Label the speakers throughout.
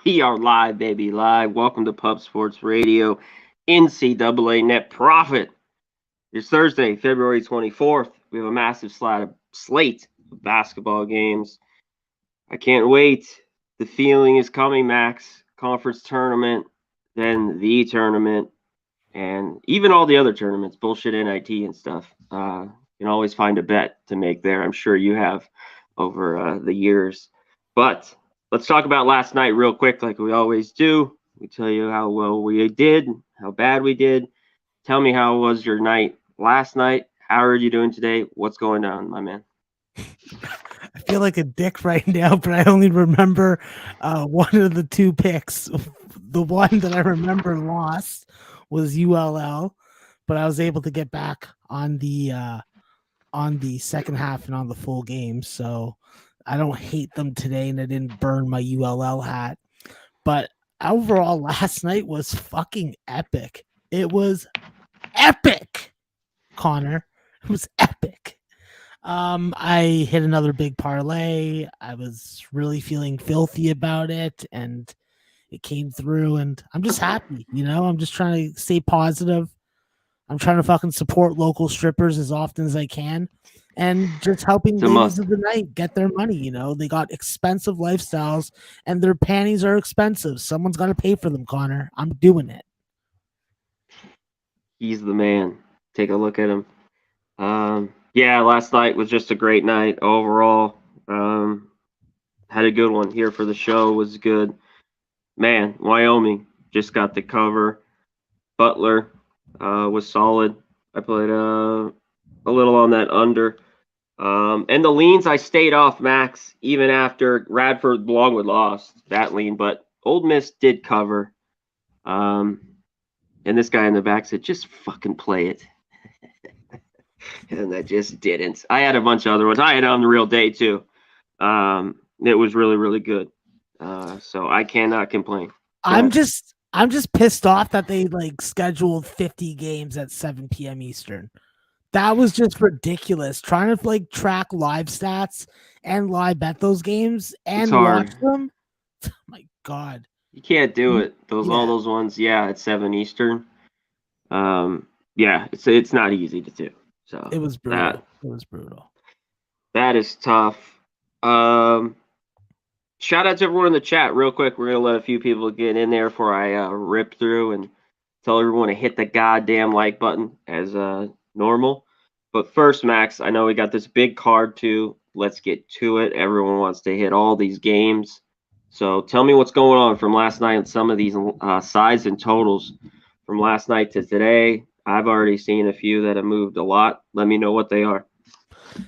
Speaker 1: We are live, baby, live. Welcome to Pub Sports Radio, NCAA Net Profit. It's Thursday, February 24th. We have a massive slate of basketball games. I can't wait. The feeling is coming, Max. Conference tournament, then the tournament, and even all the other tournaments, bullshit NIT and stuff. You can always find a bet to make there. I'm sure you have over the years. But let's talk about last night real quick, like we always do. We tell you how well we did, how bad we did. Tell me how was your night last night? How are you doing today? What's going on, my man?
Speaker 2: I feel like a dick right now, but I only remember one of the two picks. The one that I remember lost was ULL, but I was able to get back on the second half and on the full game. So I don't hate them today, and I didn't burn my ULL hat. But overall, last night was fucking epic. It was epic, Connor. It was epic. I hit another big parlay. I was really feeling filthy about it, and it came through, and I'm just happy, I'm just trying to stay positive. I'm trying to fucking support local strippers as often as I can, and just helping
Speaker 1: It's a
Speaker 2: ladies
Speaker 1: must.
Speaker 2: of the night get their money. They got expensive lifestyles, and their panties are expensive. Someone's got to pay for them, Connor. I'm doing it.
Speaker 1: He's the man. Take a look at him. Yeah, last night was just a great night overall. Had a good one here for the show. Was good. Man, Wyoming just got the cover. Butler was solid. I played a little on that under. And the leans I stayed off, Max, even after Radford Longwood lost that lean, but Old Miss did cover. And this guy in the back said, just fucking play it. And I just didn't. I had a bunch of other ones. I had it on the real day too. It was really, really good. So I cannot complain.
Speaker 2: I'm just pissed off that they scheduled 50 games at 7 p.m. Eastern. That was just ridiculous. Trying to track live stats and live bet those games
Speaker 1: It's
Speaker 2: and watch
Speaker 1: hard.
Speaker 2: them. My God.
Speaker 1: You can't do it. All
Speaker 2: Yeah,
Speaker 1: those ones, yeah, at 7 Eastern. Yeah, it's not easy to do. So
Speaker 2: it was
Speaker 1: that
Speaker 2: brutal. It was brutal.
Speaker 1: that is tough. Um, Shout out to everyone in the chat, real quick. We're gonna let a few people get in there before I rip through and tell everyone to hit the goddamn like button as normal. But first, Max, I know we got this big card too. Let's get to it. Everyone wants to hit all these games. So tell me what's going on from last night and some of these sides and totals from last night to today. I've already seen a few that have moved a lot. Let me know what they are.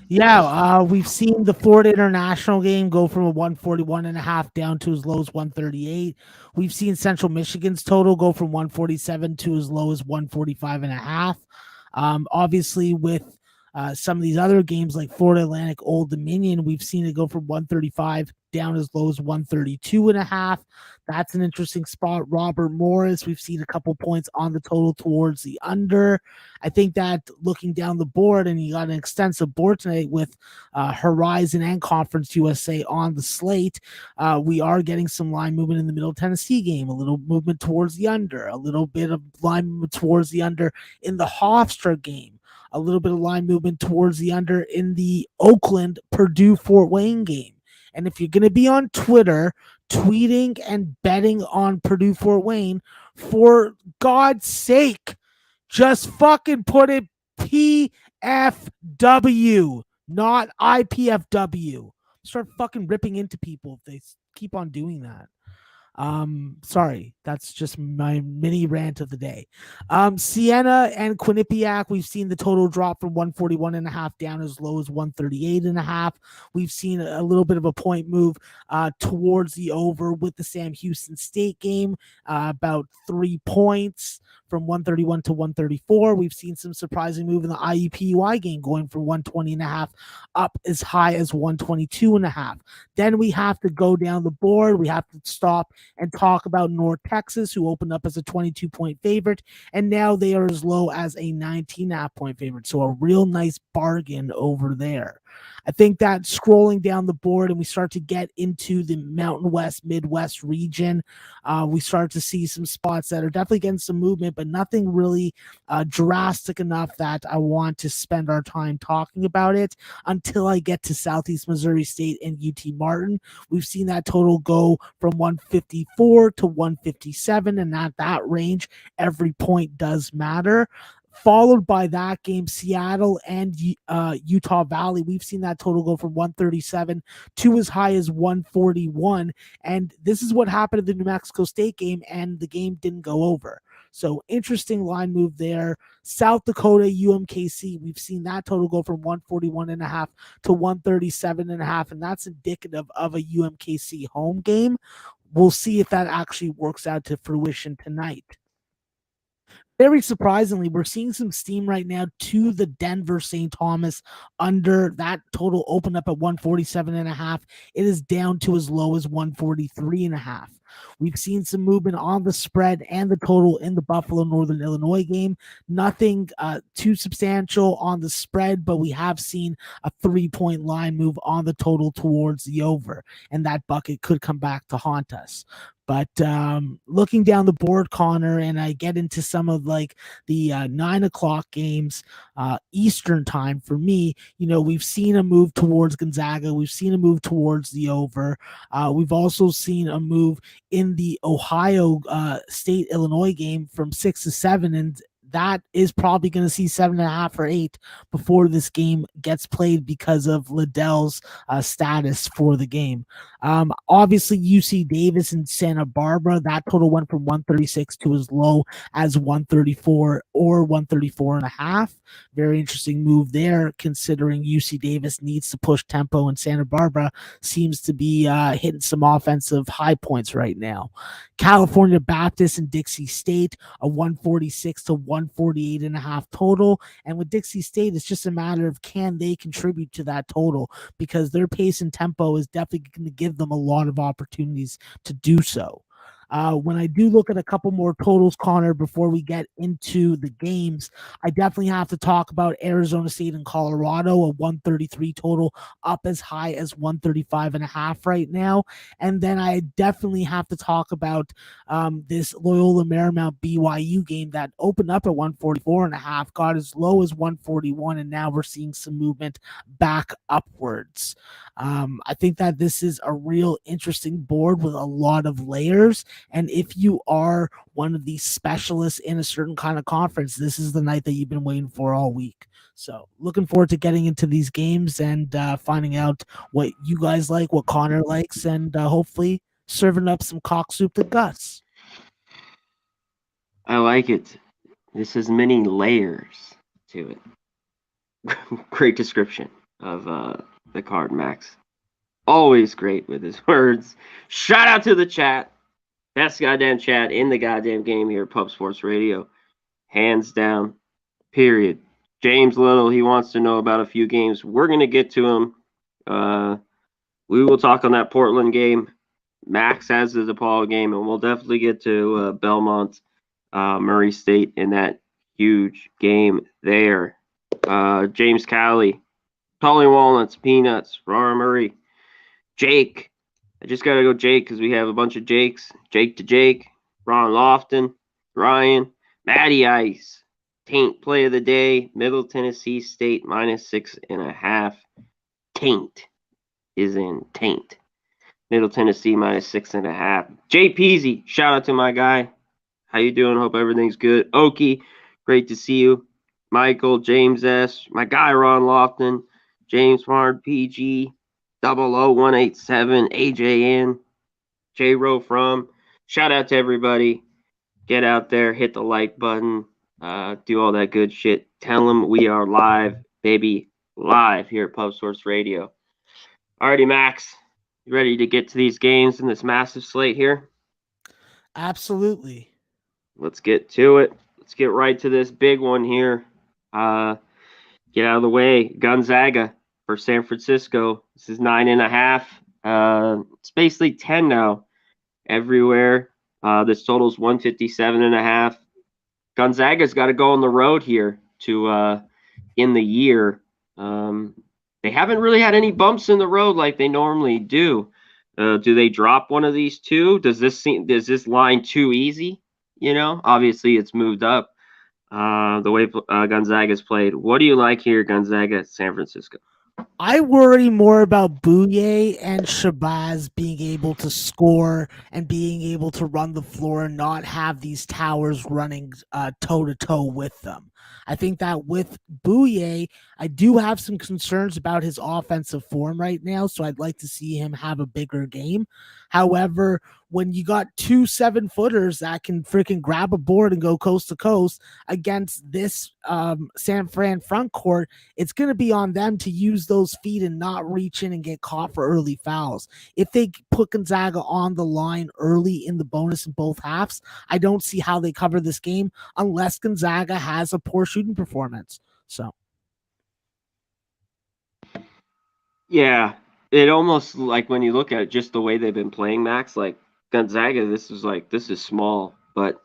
Speaker 2: Yeah, we've seen the Florida International game go from a 141.5 down to as low as 138. We've seen Central Michigan's total go from 147 to as low as 145.5. Obviously, with some of these other games like Florida Atlantic Old Dominion, we've seen it go from 135 down as low as 132.5. That's an interesting spot. Robert Morris, we've seen a couple points on the total towards the under. I think that looking down the board, and you got an extensive board tonight with Horizon and Conference USA on the slate, we are getting some line movement in the Middle Tennessee game, a little movement towards the under, a little bit of line movement towards the under in the Hofstra game, a little bit of line movement towards the under in the Oakland Purdue Fort Wayne game. And if you're going to be on Twitter tweeting and betting on Purdue Fort Wayne, for God's sake, just fucking put it PFW, not IPFW. Start fucking ripping into people if they keep on doing that. Sorry, that's just my mini rant of the day. Siena and Quinnipiac, we've seen the total drop from 141.5 down as low as 138.5. We've seen a little bit of a point move towards the over with the Sam Houston State game, about 3 points from 131 to 134. We've seen some surprising move in the IUPUI game, going from 120.5 up as high as 122.5. Then we have to go down the board. We have to stop and talk about North Texas, who opened up as a 22-point favorite, and now they are as low as a 19.5-point favorite. So a real nice bargain over there. I think that scrolling down the board and we start to get into the Mountain West, Midwest region, we start to see some spots that are definitely getting some movement, but nothing really drastic enough that I want to spend our time talking about it until I get to Southeast Missouri State and UT Martin. We've seen that total go from 154 to 157, and at that range, every point does matter. Followed by that game, Seattle and Utah Valley. We've seen that total go from 137 to as high as 141. And this is what happened in the New Mexico State game, and the game didn't go over. So interesting line move there. South Dakota, UMKC, we've seen that total go from 141.5 to 137.5, and that's indicative of a UMKC home game. We'll see if that actually works out to fruition tonight. Very surprisingly, we're seeing some steam right now to the Denver St. Thomas under. That total opened up at 147.5. It is down to as low as 143.5. We've seen some movement on the spread and the total in the Buffalo Northern Illinois game. Nothing too substantial on the spread, but we have seen a 3-point line move on the total towards the over, and that bucket could come back to haunt us. But looking down the board, Connor, and I get into some of like the 9 o'clock games Eastern time for me, we've seen a move towards Gonzaga. We've seen a move towards the over. We've also seen a move in the Ohio State Illinois game from 6 to 7, and that is probably going to see 7.5 or 8 before this game gets played because of Liddell's status for the game. Obviously, UC Davis and Santa Barbara, that total went from 136 to as low as 134 or 134.5. Very interesting move there, considering UC Davis needs to push tempo and Santa Barbara seems to be hitting some offensive high points right now. California Baptist and Dixie State, a 146 to 148.5 total. And with Dixie State, it's just a matter of can they contribute to that total, because their pace and tempo is definitely going to give them a lot of opportunities to do so. When I do look at a couple more totals, Connor, before we get into the games, I definitely have to talk about Arizona State and Colorado, a 133 total up as high as 135.5 right now. And then I definitely have to talk about this Loyola Marymount BYU game that opened up at 144.5, got as low as 141, and now we're seeing some movement back upwards. I think that this is a real interesting board with a lot of layers. And if you are one of these specialists in a certain kind of conference, this is the night that you've been waiting for all week. So looking forward to getting into these games and finding out what you guys like, what Connor likes, and hopefully serving up some cock soup to Gus.
Speaker 1: I like it. This has many layers to it. Great description of the card, Max. Always great with his words. Shout out to the chat. Best goddamn chat in the goddamn game here at Pub Sports Radio. Hands down. Period. James Little, he wants to know about a few games. We're going to get to him. We will talk on that Portland game. Max has the DePaul game, and we'll definitely get to Belmont, Murray State in that huge game there. James Calley, Tolly Walnuts, Peanuts, Rara Murray, Jake. I just got to go Jake because we have a bunch of Jakes. Jake to Jake, Ron Lofton, Ryan, Matty Ice, Taint play of the day, Middle Tennessee State -6.5. Taint is in Taint. Middle Tennessee -6.5. Jay Peasy, shout out to my guy. How you doing? Hope everything's good. Okie, great to see you. Michael, James S., my guy Ron Lofton, James Farn, PG, 00187, AJN, J Row from. Shout out to everybody. Get out there, hit the like button, do all that good shit. Tell them we are live, baby, live here at Pub Source Radio. Alrighty, Max, you ready to get to these games in this massive slate here?
Speaker 2: Absolutely.
Speaker 1: Let's get to it. let's get right to this big one here. Get out of the way. Gonzaga for San Francisco. This is 9.5. It's basically 10 now everywhere. This totals 157.5. Gonzaga's got to go on the road here to in the year. They haven't really had any bumps in the road like they normally do. Do they drop one of these two? Does this line too easy? Obviously it's moved up the way Gonzaga's played. What do you like here, Gonzaga, San Francisco?
Speaker 2: I worry more about Bouye and Shabazz being able to score and being able to run the floor and not have these towers running toe to toe with them. I think that with Bouye, I do have some concerns about his offensive form right now, so I'd like to see him have a bigger game. However, when you got 2 7-footers that can freaking grab a board and go coast to coast against this San Fran front court, it's going to be on them to use those feet and not reach in and get caught for early fouls. If they put Gonzaga on the line early in the bonus in both halves, I don't see how they cover this game unless Gonzaga has a poor shooting performance. So,
Speaker 1: yeah, it almost like when you look at just the way they've been playing, Max, like Gonzaga, this is small, but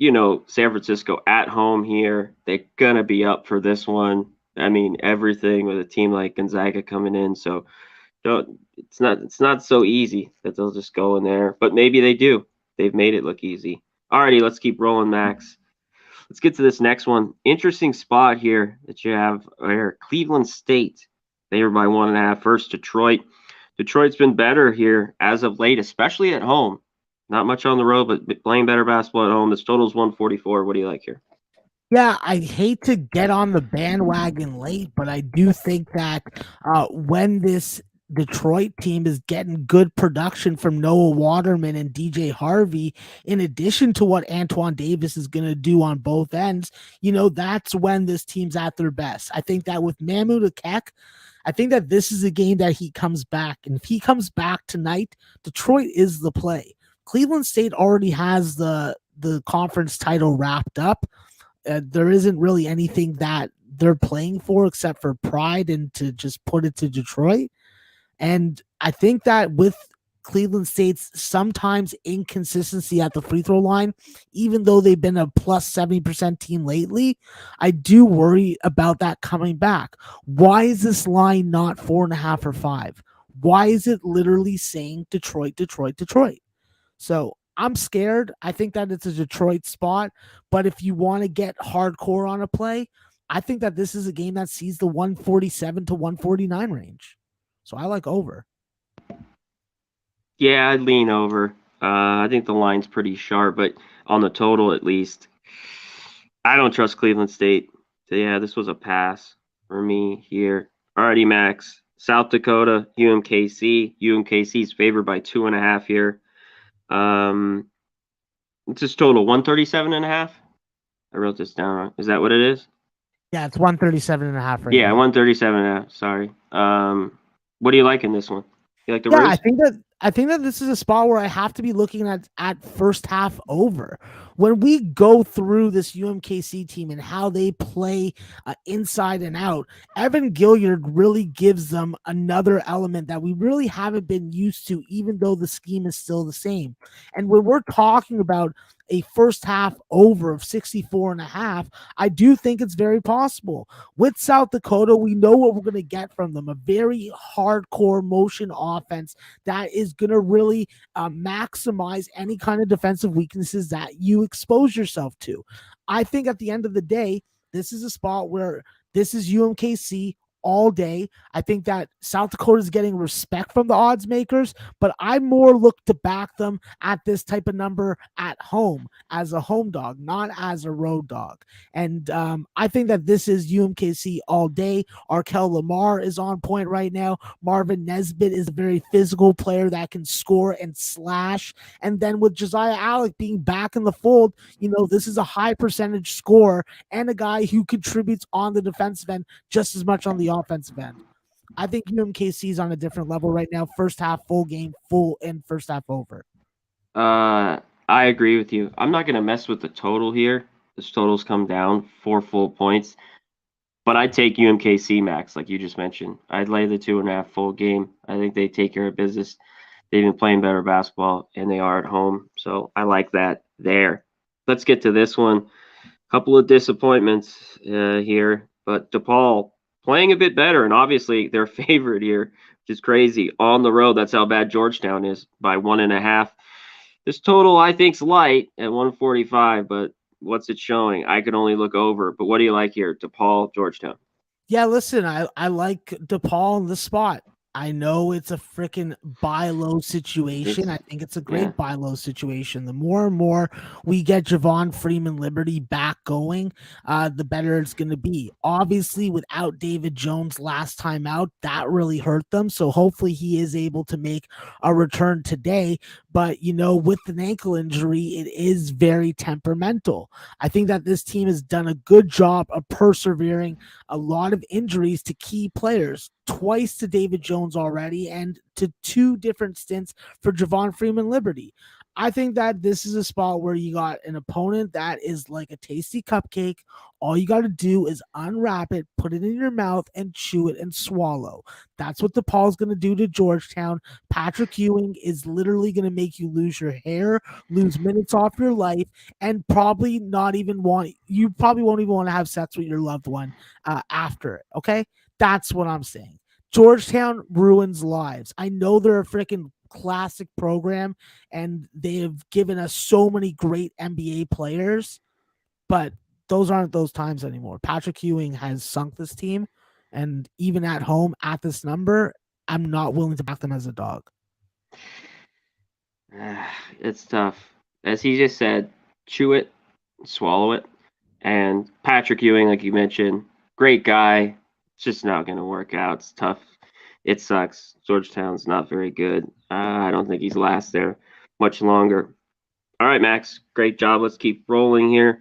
Speaker 1: San Francisco at home here, they're gonna be up for this one. I mean, everything with a team like Gonzaga coming in, so it's not so easy that they'll just go in there, but maybe they do. They've made it look easy. Alrighty, let's keep rolling, Max. Let's get to this next one. Interesting spot here that you have here. Cleveland State. They are by 1.5. First, Detroit. Detroit's been better here as of late, especially at home. Not much on the road, but playing better basketball at home. This total's 144. What do you like here?
Speaker 2: yeah, I hate to get on the bandwagon late, but I do think that when this Detroit team is getting good production from Noah Waterman and DJ Harvey, in addition to what Antoine Davis is going to do on both ends, that's when this team's at their best. I think that with Mahmoud Akek, I think that this is a game that he comes back. And if he comes back tonight, Detroit is the play. Cleveland State already has the conference title wrapped up. There isn't really anything that they're playing for except for pride and to just put it to Detroit. And I think that with Cleveland State's sometimes inconsistency at the free throw line, even though they've been a plus 70% team lately, I do worry about that coming back. Why is this line not 4.5 or 5? Why is it literally saying Detroit, Detroit, Detroit? So I'm scared. I think that it's a Detroit spot, but if you want to get hardcore on a play, I think that this is a game that sees the 147 to 149 range. So I like over.
Speaker 1: Yeah, I'd lean over. I think the line's pretty sharp, but on the total at least, I don't trust Cleveland State. So yeah, this was a pass for me here. Alrighty, Max. South Dakota, UMKC. UMKC's favored by 2.5 here. It's just total 137.5. I wrote this down wrong. Is that what it is?
Speaker 2: Yeah, it's 137.5 right
Speaker 1: yeah,
Speaker 2: now.
Speaker 1: 137.5. Sorry. What do you like in this one? You like the
Speaker 2: Yeah,
Speaker 1: race?
Speaker 2: I think that this is a spot where I have to be looking at first half over. When we go through this UMKC team and how they play inside and out, Evan Gilliard really gives them another element that we really haven't been used to, even though the scheme is still the same. And when we're talking about a first half over of 64.5, I do think it's very possible. With South Dakota, we know what we're going to get from them, a very hardcore motion offense that is going to really maximize any kind of defensive weaknesses that you expose yourself to. I think at the end of the day, this is a spot where this is UMKC all day. I think that South Dakota is getting respect from the odds makers, but I more look to back them at this type of number at home as a home dog, not as a road dog. And I think that this is UMKC all day. Arkel Lamar is on point right now. Marvin Nesbitt is a very physical player that can score and slash. And then with Josiah Alec being back in the fold, this is a high percentage scorer and a guy who contributes on the defensive end just as much on the offensive end. I think UMKC is on a different level right now. First half full game, full, and first half over.
Speaker 1: I agree with you. I'm not going to mess with the total here. This total's come down 4 full points. But I'd take UMKC max, like you just mentioned. I'd lay the 2.5 full game. I think they take care of business. They've been playing better basketball, and they are at home. So I like that there. Let's get to this one. Couple of disappointments here, but DePaul playing a bit better, and obviously their favorite here, which is crazy. On the road, that's how bad Georgetown is by 1.5. This total, I think, is light at 145, but what's it showing? I could only look over. But what do you like here? DePaul, Georgetown.
Speaker 2: Yeah, listen, I like DePaul in the spot. I know it's a freaking buy low situation. I think it's a great buy low situation. The more and more we get Javon Freeman Liberty back going, the better it's going to be. Obviously, without David Jones last time out, that really hurt them. So hopefully he is able to make a return today. But, with an ankle injury, it is very temperamental. I think that this team has done a good job of persevering a lot of injuries to key players, twice to David Jones already, and to 2 different stints for Javon Freeman Liberty. I think that this is a spot where you got an opponent that is like a tasty cupcake. All you got to do is unwrap it, put it in your mouth, and chew it and swallow. That's what DePaul's going to do to Georgetown. Patrick Ewing is literally going to make you lose your hair, lose minutes off your life, and probably won't even want to have sex with your loved one after it. Okay? That's what I'm saying. Georgetown ruins lives. I know they're a freaking classic program and they have given us so many great NBA players, but those aren't those times anymore. Patrick Ewing has sunk this team, and even at home at this number, I'm not willing to back them as a dog.
Speaker 1: It's tough. As he just said, chew it, swallow it. And Patrick Ewing, like you mentioned, great guy. It's just not going to work out. It's tough. It sucks. Georgetown's not very good. I don't think he's last there much longer. All right, Max. Great job. Let's keep rolling here.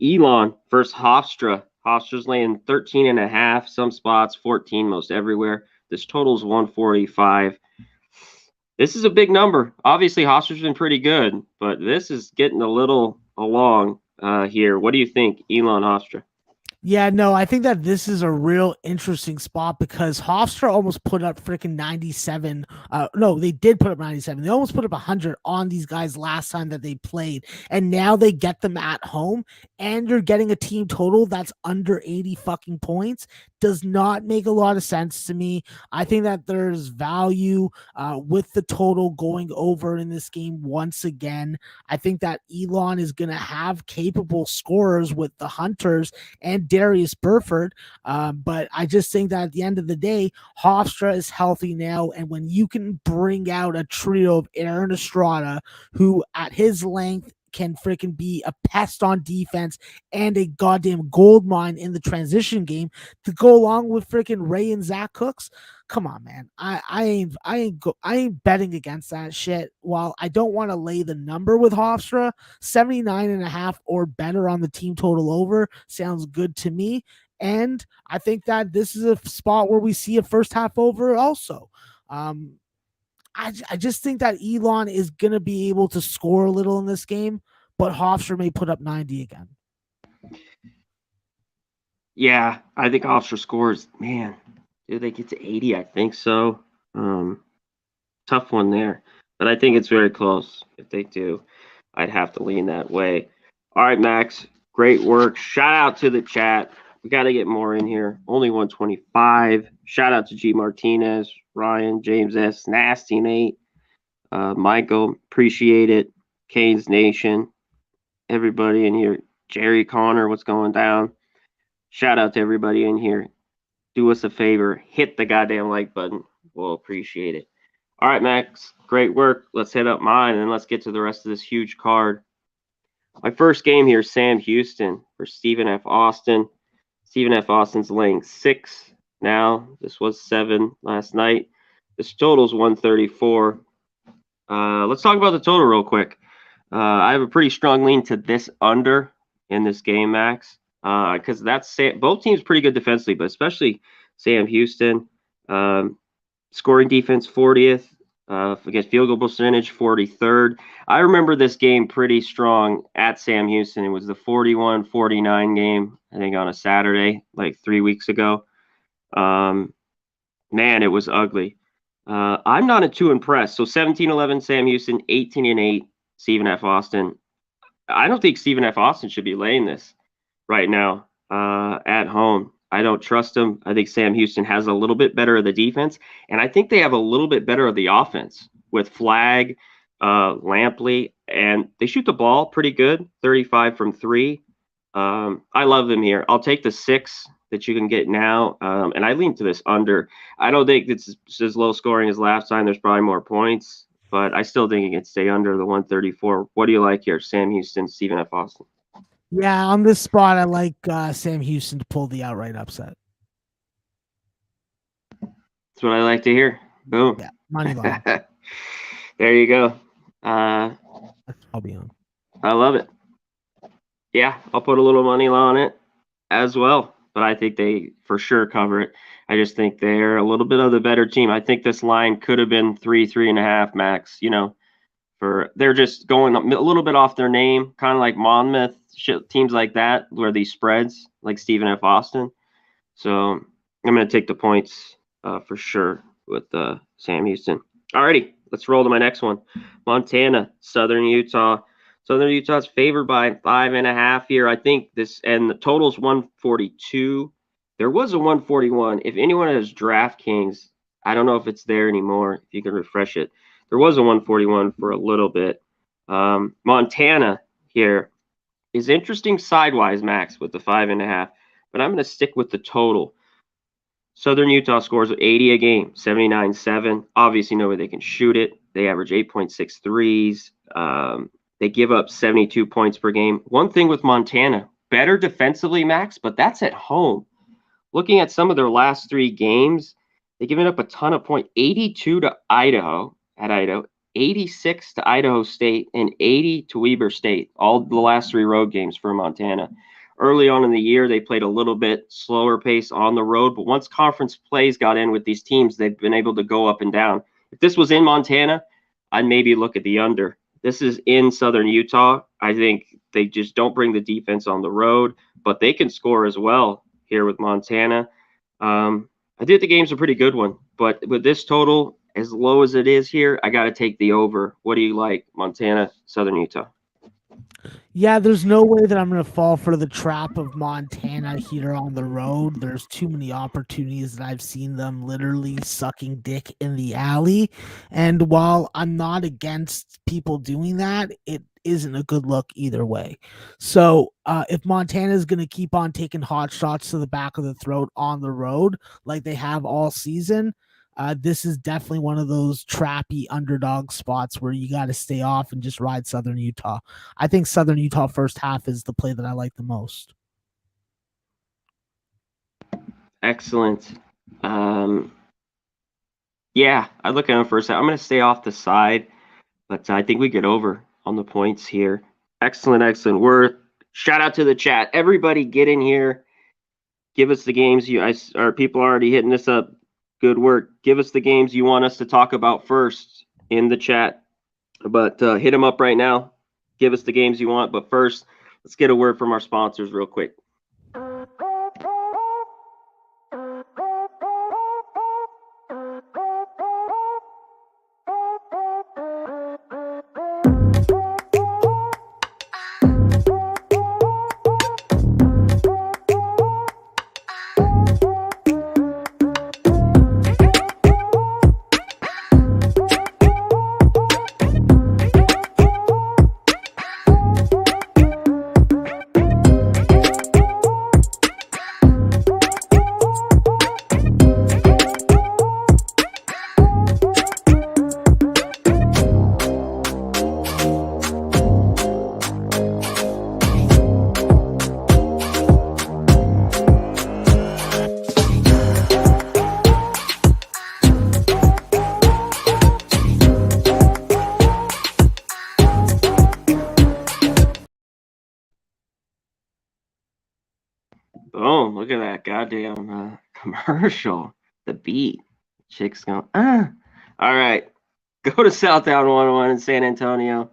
Speaker 1: Elon versus Hofstra. Hofstra's laying 13.5, some spots, 14 most everywhere. This total's 145. This is a big number. Obviously, Hofstra's been pretty good, but this is getting a little along here. What do you think, Elon Hofstra?
Speaker 2: Yeah, no, I think that this is a real interesting spot because Hofstra almost put up freaking 97. No, they did put up 97. They almost put up 100 on these guys last time that they played. And now they get them at home and you're getting a team total that's under 80 fucking points. Does not make a lot of sense to me. I think that there's value with the total going over in this game once again. I think that Elon is going to have capable scorers with the Hunters and Darius Burford. But I just think that at the end of the day, Hofstra is healthy now. And when you can bring out a trio of Aaron Estrada, who at his length can freaking be a pest on defense and a goddamn gold mine in the transition game to go along with freaking Ray and Zach Cooks. Come on, man. I ain't betting against that shit. While I don't want to lay the number with Hofstra, 79.5 or better on the team total over sounds good to me. And I think that this is a spot where we see a first half over also. I just think that Elon is going to be able to score a little in this game, but Hofstra may put up 90 again.
Speaker 1: Yeah, I think Hofstra scores. Man, do they get to 80? I think so. Tough one there, but I think it's very close. If they do, I'd have to lean that way. All right, Max, great work. Shout out to the chat. We got to get more in here. Only 125. Shout out to G Martinez, Ryan, James S, Nasty Nate, Michael. Appreciate it. Canes Nation, everybody in here. Jerry, Conor, what's going down? Shout out to everybody in here. Do us a favor, hit the goddamn like button. We'll appreciate it. All right, Max, great work. Let's hit up mine and let's get to the rest of this huge card. My first game here, Sam Houston for Stephen F. Austin. Stephen F. Austin's laying 6 now. This was 7 last night. This total's 134. Let's talk about the total real quick. I have a pretty strong lean to this under in this game, Max, because that's both teams pretty good defensively, but especially Sam Houston. Scoring defense 40th, Against field goal percentage, 43rd. I remember this game pretty strong at Sam Houston. It was the 41-49 game, I think, on a Saturday, like 3 weeks ago. Man, it was ugly. I'm not too impressed. So 17-11 Sam Houston, 18-8 Stephen F. Austin. I don't think Stephen F. Austin should be laying this right now at home. I don't trust him. I think Sam Houston has a little bit better of the defense, and I think they have a little bit better of the offense with Flagg, Lampley, and they shoot the ball pretty good, 35 from three. I love them here. I'll take the 6 that you can get now, and I lean to this under. I don't think it's as low scoring as last time. There's probably more points, but I still think it can stay under the 134. What do you like here, Sam Houston, Stephen F. Austin?
Speaker 2: Yeah, on this spot, I like Sam Houston to pull the outright upset.
Speaker 1: That's what I like to hear. Boom.
Speaker 2: Yeah, money line.
Speaker 1: There you go.
Speaker 2: I'll be on.
Speaker 1: I love it. Yeah, I'll put a little money on it as well, but I think they for sure cover it. I just think they're a little bit of the better team. I think this line could have been 3.5 max. They're just going a little bit off their name, kind of like Monmouth, teams like that, where these spreads, like Stephen F. Austin. So I'm going to take the points for sure with Sam Houston. Alrighty, let's roll to my next one. Montana, Southern Utah. Southern Utah's favored by 5.5 here. I think this, and the total's 142. There was a 141. If anyone has DraftKings, I don't know if it's there anymore. If you can refresh it. There was a 141 for a little bit. Montana here is interesting sidewise, Max, with the 5.5, but I'm going to stick with the total. Southern Utah scores 80 a game, 79-7. Obviously, know where they can shoot it. They average 8.6 threes. They give up 72 points per game. One thing with Montana, better defensively, Max, but that's at home. Looking at some of their last 3 games, they've given up a ton of points. 82 to Idaho, 86 to Idaho State, and 80 to Weber State, all the last 3 road games for Montana. Early on in the year, they played a little bit slower pace on the road, but once conference plays got in with these teams, they've been able to go up and down. If this was in Montana, I'd maybe look at the under. This is in Southern Utah. I think they just don't bring the defense on the road, but they can score as well here with Montana. I think the game's a pretty good one, but with this total, as low as it is here, I got to take the over. What do you like, Montana, Southern Utah?
Speaker 2: Yeah, there's no way that I'm going to fall for the trap of Montana here on the road. There's too many opportunities that I've seen them literally sucking dick in the alley. And while I'm not against people doing that, it isn't a good look either way. So if Montana is going to keep on taking hot shots to the back of the throat on the road like they have all season, this is definitely one of those trappy underdog spots where you got to stay off and just ride Southern Utah. I think Southern Utah first half is the play that I like the most.
Speaker 1: Excellent. Yeah, I look at them first half. I'm going to stay off the side, but I think we get over on the points here. Excellent word. Shout out to the chat. Everybody get in here. Give us the games. Our people are already hitting this up. Good work. Give us the games you want us to talk about first in the chat. But hit them up right now. Give us the games you want. But first, let's get a word from our sponsors real quick. Boom, look at that goddamn commercial. The beat. Chick's going, ah. All right. Go to Southtown 101 in San Antonio.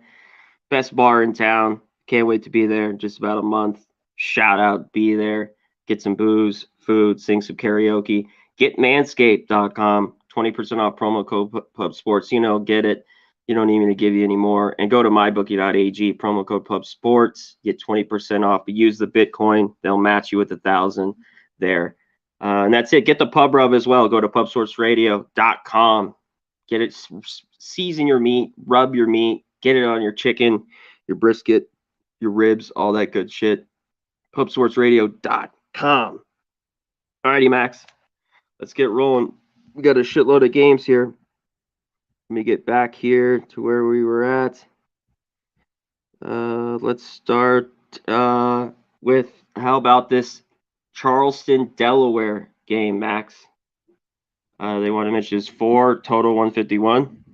Speaker 1: Best bar in town. Can't wait to be there in just about a month. Shout out, be there. Get some booze, food, sing some karaoke. Get manscaped.com. 20% off promo code Pub Sports. Get it. You don't need me to give you any more. And go to mybookie.ag, promo code Pub Sports. Get 20% off. Use the Bitcoin. They'll match you with 1,000 there. And that's it. Get the pub rub as well. Go to pubsportsradio.com. Get it. Season your meat. Rub your meat. Get it on your chicken, your brisket, your ribs, all that good shit. pubsportsradio.com. Alrighty, Max. Let's get rolling. We got a shitload of games here. Let me get back here to where we were at. Let's start with, how about this Charleston, Delaware game, Max? They want to mention is 4, total 151.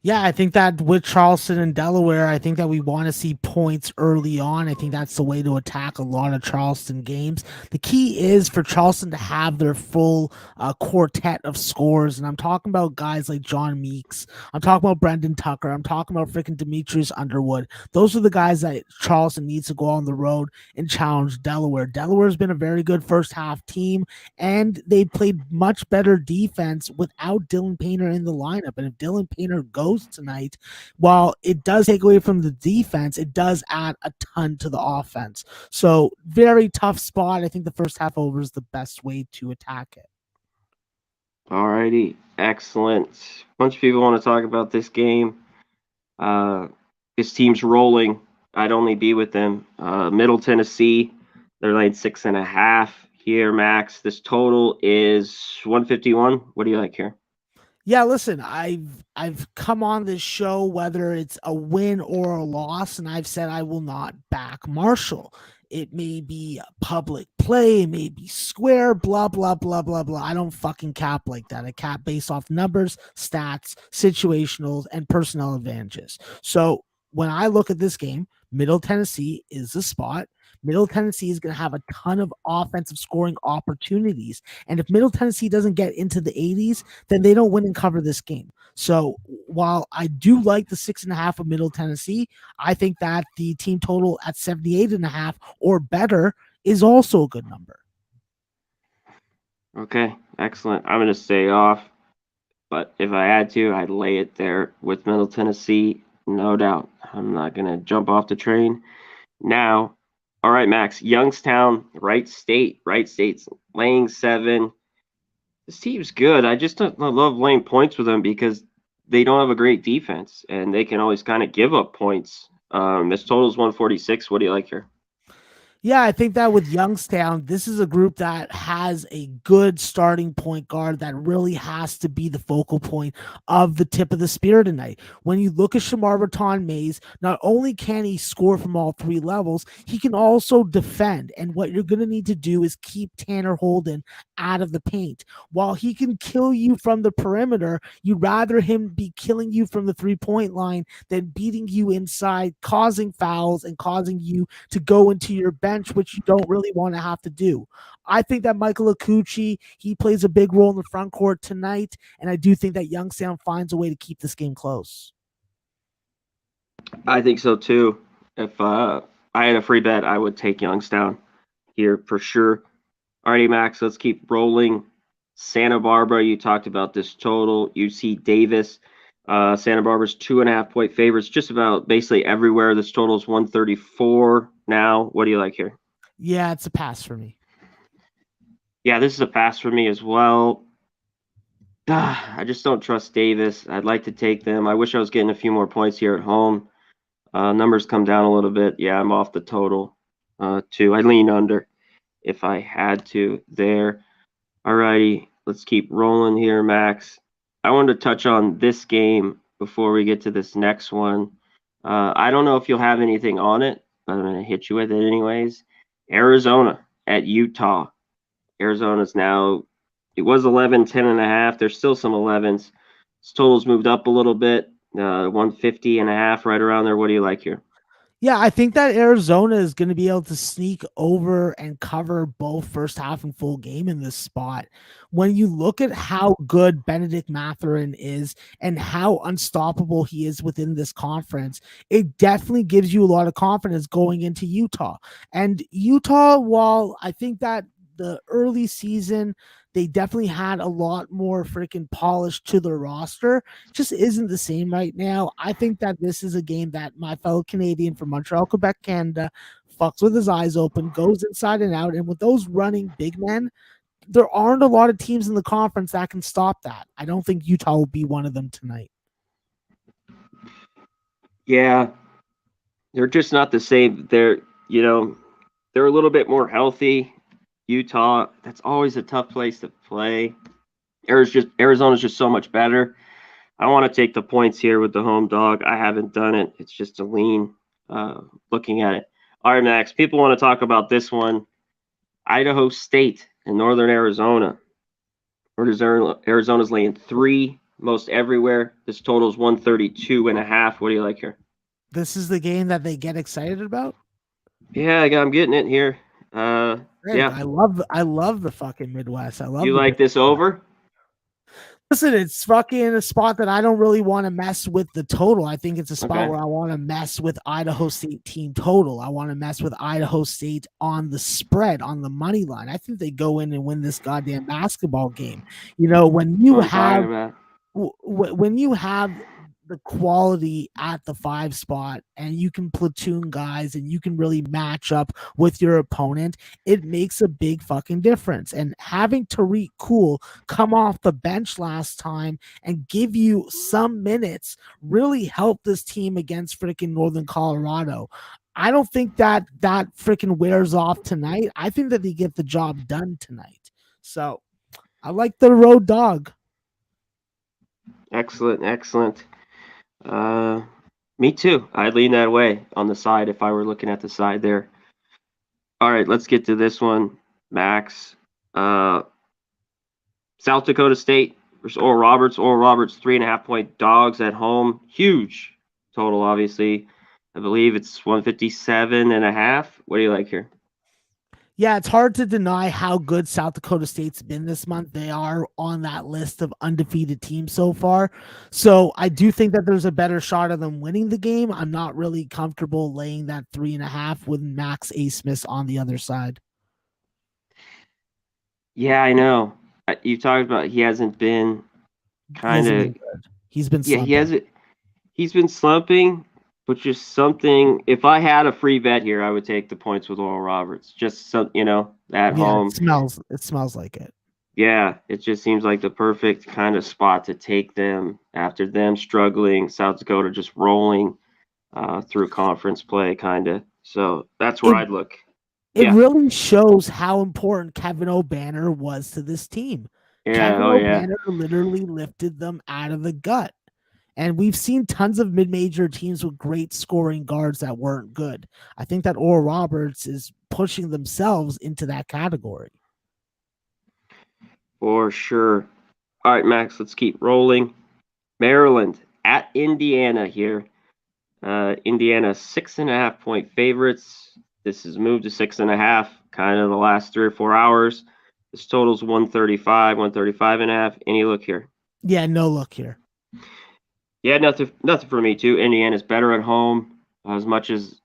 Speaker 2: Yeah, I think that with Charleston and Delaware, I think that we want to see points early on. I think that's the way to attack a lot of Charleston games. The key is for Charleston to have their full quartet of scores. And I'm talking about guys like John Meeks. I'm talking about Brendan Tucker. I'm talking about freaking Demetrius Underwood. Those are the guys that Charleston needs to go on the road and challenge Delaware. Delaware's been a very good first half team, and they played much better defense without Dylan Painter in the lineup. And if Dylan Painter goes tonight, while it does take away from the defense, it does add a ton to the offense. So very tough spot. I think the first half over is the best way to attack it.
Speaker 1: Alrighty, excellent. A bunch of people want to talk about this game. This team's rolling. I'd only be with them. Middle Tennessee, they're laying 6.5 here, Max. This total is 151. What do you like here?
Speaker 2: Yeah, listen, I've come on this show, whether it's a win or a loss, and I've said I will not back Marshall. It may be a public play, it may be square, blah, blah, blah, blah, blah. I don't fucking cap like that. I cap based off numbers, stats, situationals, and personnel advantages. So when I look at this game, Middle Tennessee is the spot. Middle Tennessee is going to have a ton of offensive scoring opportunities. And if Middle Tennessee doesn't get into the 80s, then they don't win and cover this game. So while I do like the 6.5 of Middle Tennessee, I think that the team total at 78.5 or better is also a good number.
Speaker 1: Okay, excellent. I'm going to stay off, but if I had to, I'd lay it there with Middle Tennessee, no doubt. I'm not going to jump off the train now. All right, Max. Youngstown, Wright State's laying 7. This team's good. I just don't love laying points with them because they don't have a great defense, and they can always kind of give up points. This total is 146. What do you like here?
Speaker 2: Yeah, I think that with Youngstown, this is a group that has a good starting point guard that really has to be the focal point of the tip of the spear tonight. When you look at Shamar Raton-Mays, not only can he score from all 3 levels, he can also defend. And what you're going to need to do is keep Tanner Holden out of the paint. While he can kill you from the perimeter, you'd rather him be killing you from the 3-point line than beating you inside, causing fouls, and causing you to go into your bench, which you don't really want to have to do. I think that Michael Akuchi, he plays a big role in the front court tonight, and I do think that Youngstown finds a way to keep this game close.
Speaker 1: I think so too. If I had a free bet, I would take Youngstown here for sure. Alrighty, Max, let's keep rolling. Santa Barbara, you talked about this total. UC Davis, Santa Barbara's 2.5-point favorites just about basically everywhere. This total is 134 now. What do you like here?
Speaker 2: Yeah, it's a pass for me.
Speaker 1: Yeah, this is a pass for me as well. I just don't trust Davis. I'd like to take them. I wish I was getting a few more points here at home. Numbers come down a little bit. Yeah, I'm off the total too. I lean under if I had to there. Alrighty, let's keep rolling here, Max. I wanted to touch on this game before we get to this next one. I don't know if you'll have anything on it, but I'm going to hit you with it anyways. Arizona at Utah. Arizona's now, it was 11, 10.5. There's still some 11s. This total's moved up a little bit, 150.5, right around there. What do you like here?
Speaker 2: Yeah, I think that Arizona is going to be able to sneak over and cover both first half and full game in this spot. When you look at how good Benedict Mathurin is and how unstoppable he is within this conference, it definitely gives you a lot of confidence going into Utah. And Utah, while I think that the early season, they definitely had a lot more freaking polish to their roster, just isn't the same right now. I think that this is a game that my fellow Canadian from Montreal, Quebec, Canada fucks with his eyes open, goes inside and out. And with those running big men, there aren't a lot of teams in the conference that can stop that. I don't think Utah will be one of them tonight.
Speaker 1: Yeah, they're just not the same. They're a little bit more healthy. Utah, that's always a tough place to play. Arizona's just so much better. I want to take the points here with the home dog. I haven't done it. It's just a lean looking at it. All right, Max, people want to talk about this one. Idaho State in northern Arizona. Arizona's laying 3 most everywhere. This total is 132.5. What do you like here?
Speaker 2: This is the game that they get excited about.
Speaker 1: Yeah, I'm getting it here. Yeah.
Speaker 2: I love the fucking Midwest. I love
Speaker 1: You
Speaker 2: the
Speaker 1: like this over?
Speaker 2: Listen, it's fucking a spot that I don't really want to mess with the total. I think it's a spot where I want to mess with Idaho State team total. I want to mess with Idaho State on the spread, on the money line. I think they go in and win this goddamn basketball game. You know, when you have the quality at the 5 spot and you can platoon guys and you can really match up with your opponent, it makes a big fucking difference. And having Tariq Cool come off the bench last time and give you some minutes really helped this team against freaking Northern Colorado. I don't think that freaking wears off tonight. I think that they get the job done tonight. So I like the road dog.
Speaker 1: Excellent. Me too. I'd lean that way on the side if I were looking at the side there. All right, let's get to this one, Max. South Dakota State versus Oral Roberts. Oral Roberts 3.5-point dogs at home. Huge total, obviously. I believe it's 157.5. What do you like here?
Speaker 2: Yeah, it's hard to deny how good South Dakota State's been this month. They are on that list of undefeated teams so far. So I do think that there's a better shot of them winning the game. I'm not really comfortable laying that 3.5 with Max A. Smith on the other side.
Speaker 1: Yeah, I know. You talked about he hasn't been kind of.
Speaker 2: He's been
Speaker 1: slumping.
Speaker 2: Yeah,
Speaker 1: he hasn't. He's been slumping, but just something. If I had a free bet here, I would take the points with Oral Roberts. Just some, at home.
Speaker 2: It smells like it.
Speaker 1: Yeah, it just seems like the perfect kind of spot to take them after them struggling. South Dakota just rolling through conference play, kind of. So that's where I'd look.
Speaker 2: It really shows how important Kevin O'Banner was to this team. Kevin O'Banner literally lifted them out of the gut. And we've seen tons of mid-major teams with great scoring guards that weren't good. I think that Oral Roberts is pushing themselves into that category.
Speaker 1: For sure. All right, Max, let's keep rolling. Maryland at Indiana here. Indiana 6.5-point favorites. This has moved to 6.5 kind of the last 3 or 4 hours. This total's 135.5. Any look here?
Speaker 2: Yeah, no look here.
Speaker 1: Yeah, nothing for me too. Indiana's better at home. As much as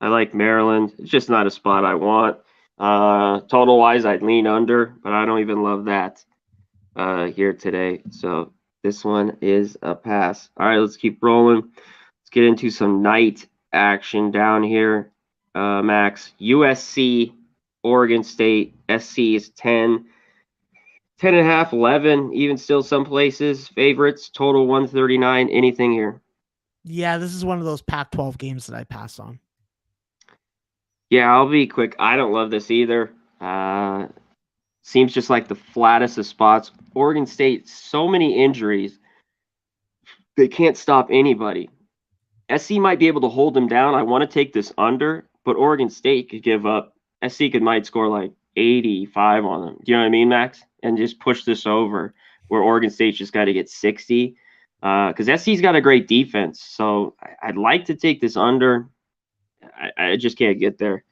Speaker 1: I like Maryland, it's just not a spot I want. Total wise, I'd lean under, but I don't even love that here today. So this one is a pass. All right, let's keep rolling. Let's get into some night action down here. Max, USC, Oregon State. SC is 10.5, 11, even still some places. Favorites, total 139. Anything here?
Speaker 2: Yeah, this is one of those Pac-12 games that I pass on.
Speaker 1: Yeah, I'll be quick. I don't love this either. Seems just like the flattest of spots. Oregon State, so many injuries. They can't stop anybody. SC might be able to hold them down. I want to take this under, but Oregon State could give up. SC might score like 85 on them. Do you know what I mean, Max? And just push this over where Oregon State's just got to get 60. because SC's got a great defense. So I'd like to take this under. I just can't get there,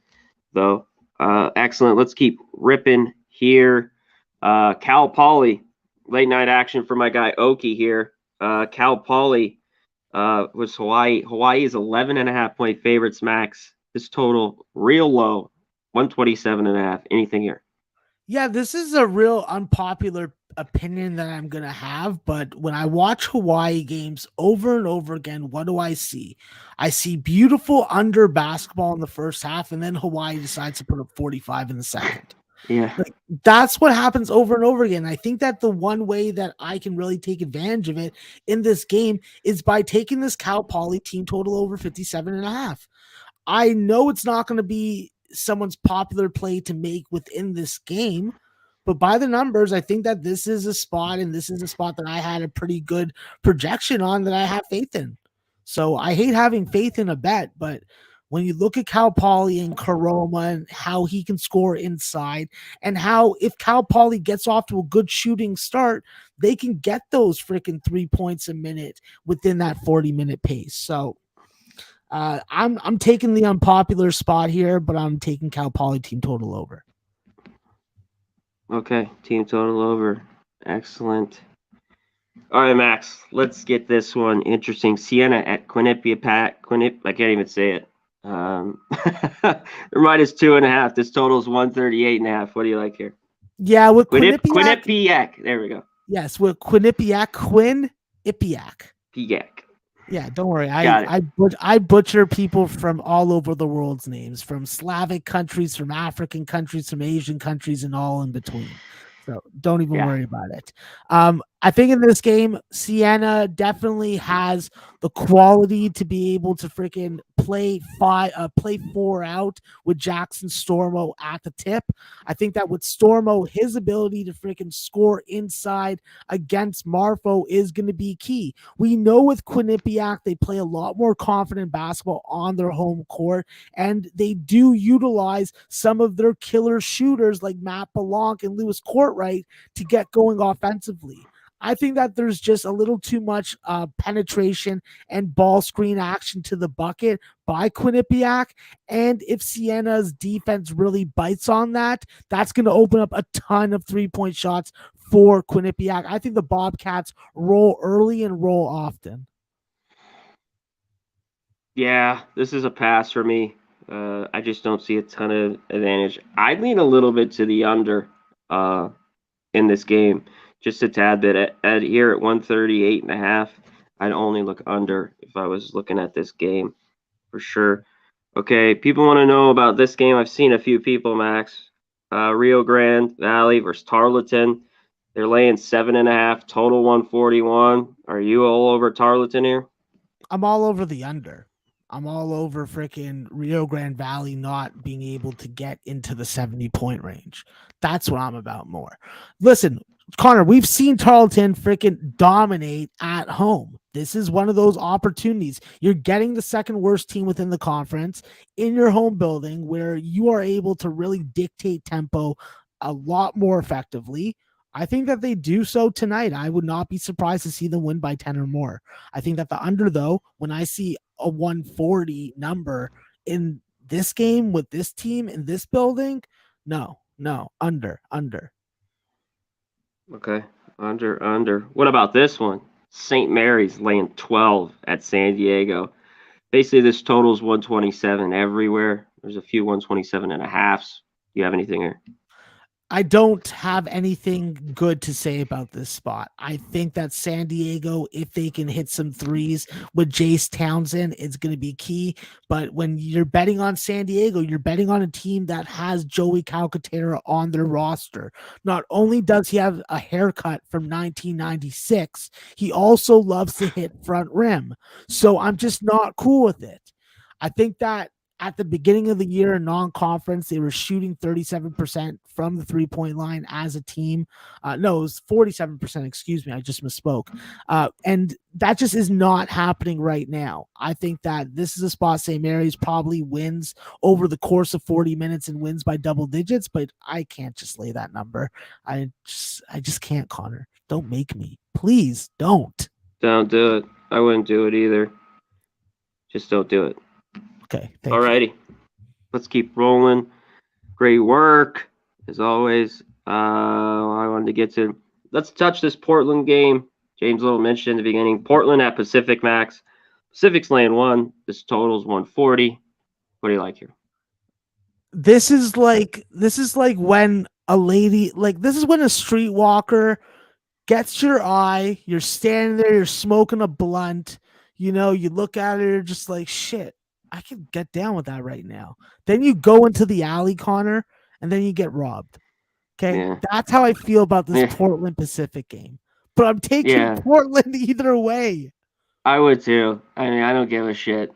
Speaker 1: though. Excellent. Let's keep ripping here. Cal Poly, late night action for my guy Oki here. Cal Poly was Hawaii. Hawaii is 11.5 point favorites, Max. This total real low, 127.5. Anything here?
Speaker 2: Yeah, this is a real unpopular opinion that I'm going to have, but when I watch Hawaii games over and over again, what do I see? I see beautiful under basketball in the first half, and then Hawaii decides to put up 45 in the second.
Speaker 1: Yeah.
Speaker 2: Like, that's what happens over and over again. I think that the one way that I can really take advantage of it in this game is by taking this Cal Poly team total over 57.5. I know it's not going to be someone's popular play to make within this game, but by the numbers, I think that this is a spot, and this is a spot that I had a pretty good projection on that I have faith in. So I hate having faith in a bet, but when you look at Cal Poly and Karoma and how he can score inside, and how if Cal Poly gets off to a good shooting start, they can get those freaking 3 points a minute within that 40-minute pace. So I'm taking the unpopular spot here, but I'm taking Cal Poly team total over.
Speaker 1: Okay, team total over. Excellent. All right, Max, let's get this one interesting. Siena at Quinnipiac. I can't even say it. They're minus 2.5. This total is 138.5. What do you like here?
Speaker 2: Yeah, with
Speaker 1: Quinnipiac. There we go.
Speaker 2: Yes, with Quinnipiac.
Speaker 1: Piac.
Speaker 2: Yeah, don't worry. I butcher people from all over the world's names, from Slavic countries, from African countries, from Asian countries, and all in between. So don't even worry about it. I think in this game, Siena definitely has the quality to be able to freaking play 4 out with Jackson Stormo at the tip. I think that with Stormo, his ability to freaking score inside against Marfo is going to be key. We know with Quinnipiac, they play a lot more confident basketball on their home court, and they do utilize some of their killer shooters like Matt Belanc and Lewis Courtright to get going offensively. I think that there's just a little too much penetration and ball screen action to the bucket by Quinnipiac. And if Siena's defense really bites on that, that's going to open up a ton of 3-point shots for Quinnipiac. I think the Bobcats roll early and roll often.
Speaker 1: Yeah, this is a pass for me. I just don't see a ton of advantage. I'd lean a little bit to the under in this game. Just a tad bit at here at 138.5. I'd only look under if I was looking at this game for sure. Okay, people want to know about this game. I've seen a few people, Max. Rio Grande Valley versus Tarleton. They're laying 7.5, total 141. Are you all over Tarleton here?
Speaker 2: I'm all over the under. I'm all over freaking Rio Grande Valley not being able to get into the 70-point range. That's what I'm about more. Listen, Conor, we've seen Tarleton freaking dominate at home. This is one of those opportunities. You're getting the second worst team within the conference in your home building where you are able to really dictate tempo a lot more effectively. I think that they do so tonight. I would not be surprised to see them win by 10 or more. I think that the under, though, when I see a 140 number in this game with this team in this building, no, under.
Speaker 1: Okay, under. What about this one? St. Mary's laying 12 at San Diego. Basically, this total's 127 everywhere. There's a few 127.5s. Do you have anything here?
Speaker 2: I don't have anything good to say about this spot. I think that San Diego, if they can hit some threes with Jace Townsend, it's going to be key. But when you're betting on San Diego, you're betting on a team that has Joey Calcaterra on their roster. Not only does he have a haircut from 1996, he also loves to hit front rim. So I'm just not cool with it. I think that at the beginning of the year in non-conference, they were shooting 37% from the three-point line as a team. No, it was 47%. Excuse me. I just misspoke. And that just is not happening right now. I think that this is a spot St. Mary's probably wins over the course of 40 minutes and wins by double digits, but I can't just lay that number. I just can't, Connor. Don't make me. Please don't.
Speaker 1: Don't do it. I wouldn't do it either. Just don't do it.
Speaker 2: Okay, thank you.
Speaker 1: Alrighty. Let's keep rolling. Great work, as always. I wanted to get to. Let's touch this Portland game. James Little mentioned in the beginning. Portland at Pacific Max. Pacific's laying 1. This total's 140. What do you like here?
Speaker 2: This is like when a lady, like, this is when a streetwalker gets your eye. You're standing there, you're smoking a blunt. You look at her, just like, shit, I can get down with that right now. Then you go into the alley, Connor, and then you get robbed. Okay,
Speaker 1: Yeah.
Speaker 2: that's how I feel about this
Speaker 1: Yeah.
Speaker 2: Portland Pacific game. But I'm taking Portland either way.
Speaker 1: I would too. I mean, I don't give a shit.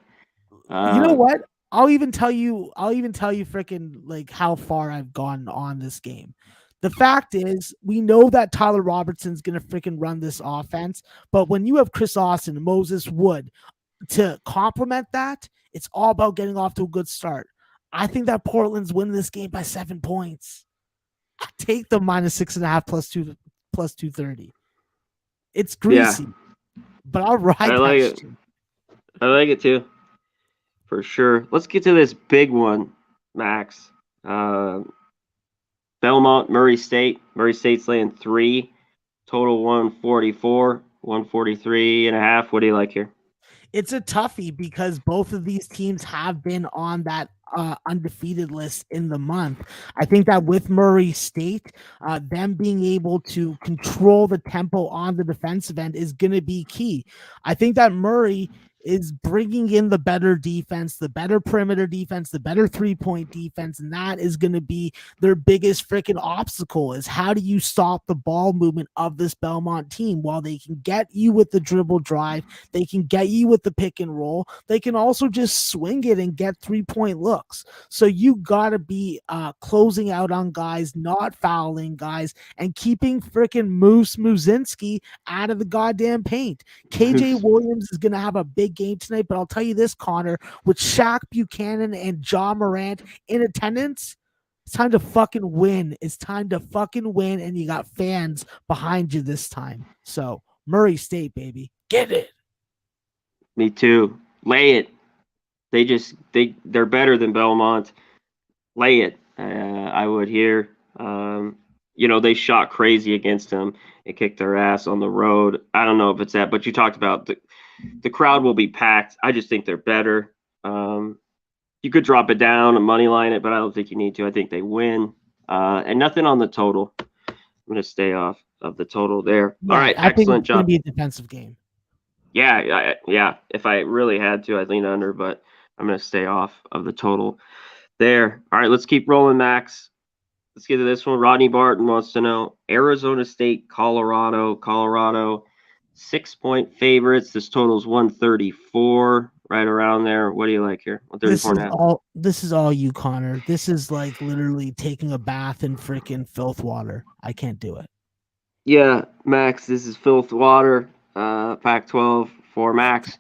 Speaker 2: You know what? I'll even tell you freaking, like, how far I've gone on this game. The fact is, we know that Tyler Robertson's going to freaking run this offense, but when you have Chris Austin and Moses Wood to complement that, it's all about getting off to a good start. I think that Portland's winning this game by 7 points. I take the -6.5 plus 230. It's greasy, but I'll ride
Speaker 1: I like it. I like it too, for sure. Let's get to this big one, Max. Belmont, Murray State. Murray State's laying 3. Total 144, 143.5. What do you like here?
Speaker 2: It's a toughie because both of these teams have been on that undefeated list in the month. I think that with Murray State, them being able to control the tempo on the defensive end is going to be key. I think that Murray is bringing in the better defense, the better perimeter defense, the better 3-point defense, and that is going to be their biggest freaking obstacle, is how do you stop the ball movement of this Belmont team? While they can get you with the dribble drive, they can get you with the pick and roll, they can also just swing it and get 3-point looks. So you got to be closing out on guys, not fouling guys, and keeping freaking Moose Muzinski out of the goddamn paint. KJ Williams is going to have a big game tonight, but I'll tell you this, Connor, with Shaq Buchanan and John Morant in attendance, it's time to fucking win. It's time to fucking win, and you got fans behind you this time. So Murray State, baby, get it.
Speaker 1: Me too. Lay it. They're better than Belmont. Lay it. I would hear. They shot crazy against them and kicked their ass on the road. I don't know if it's that, but you talked about the crowd will be packed. I just think they're better. You could drop it down and money line it, but I don't think you need to. I think they win. And nothing on the total. I'm going to stay off of the total there.
Speaker 2: Yeah,
Speaker 1: all right,
Speaker 2: I think
Speaker 1: excellent
Speaker 2: it's going
Speaker 1: job.
Speaker 2: to be a defensive game.
Speaker 1: Yeah. If I really had to, I'd lean under, but I'm going to stay off of the total there. All right, let's keep rolling, Max. Let's get to this one. Rodney Barton wants to know Arizona State, Colorado. 6-point favorites. This total's 134, right around there. What do you like here? 134.5.
Speaker 2: This is all you, Connor. This is like literally taking a bath in freaking filth water. I can't do it.
Speaker 1: Yeah, Max, this is filth water. Pac-12 for Max.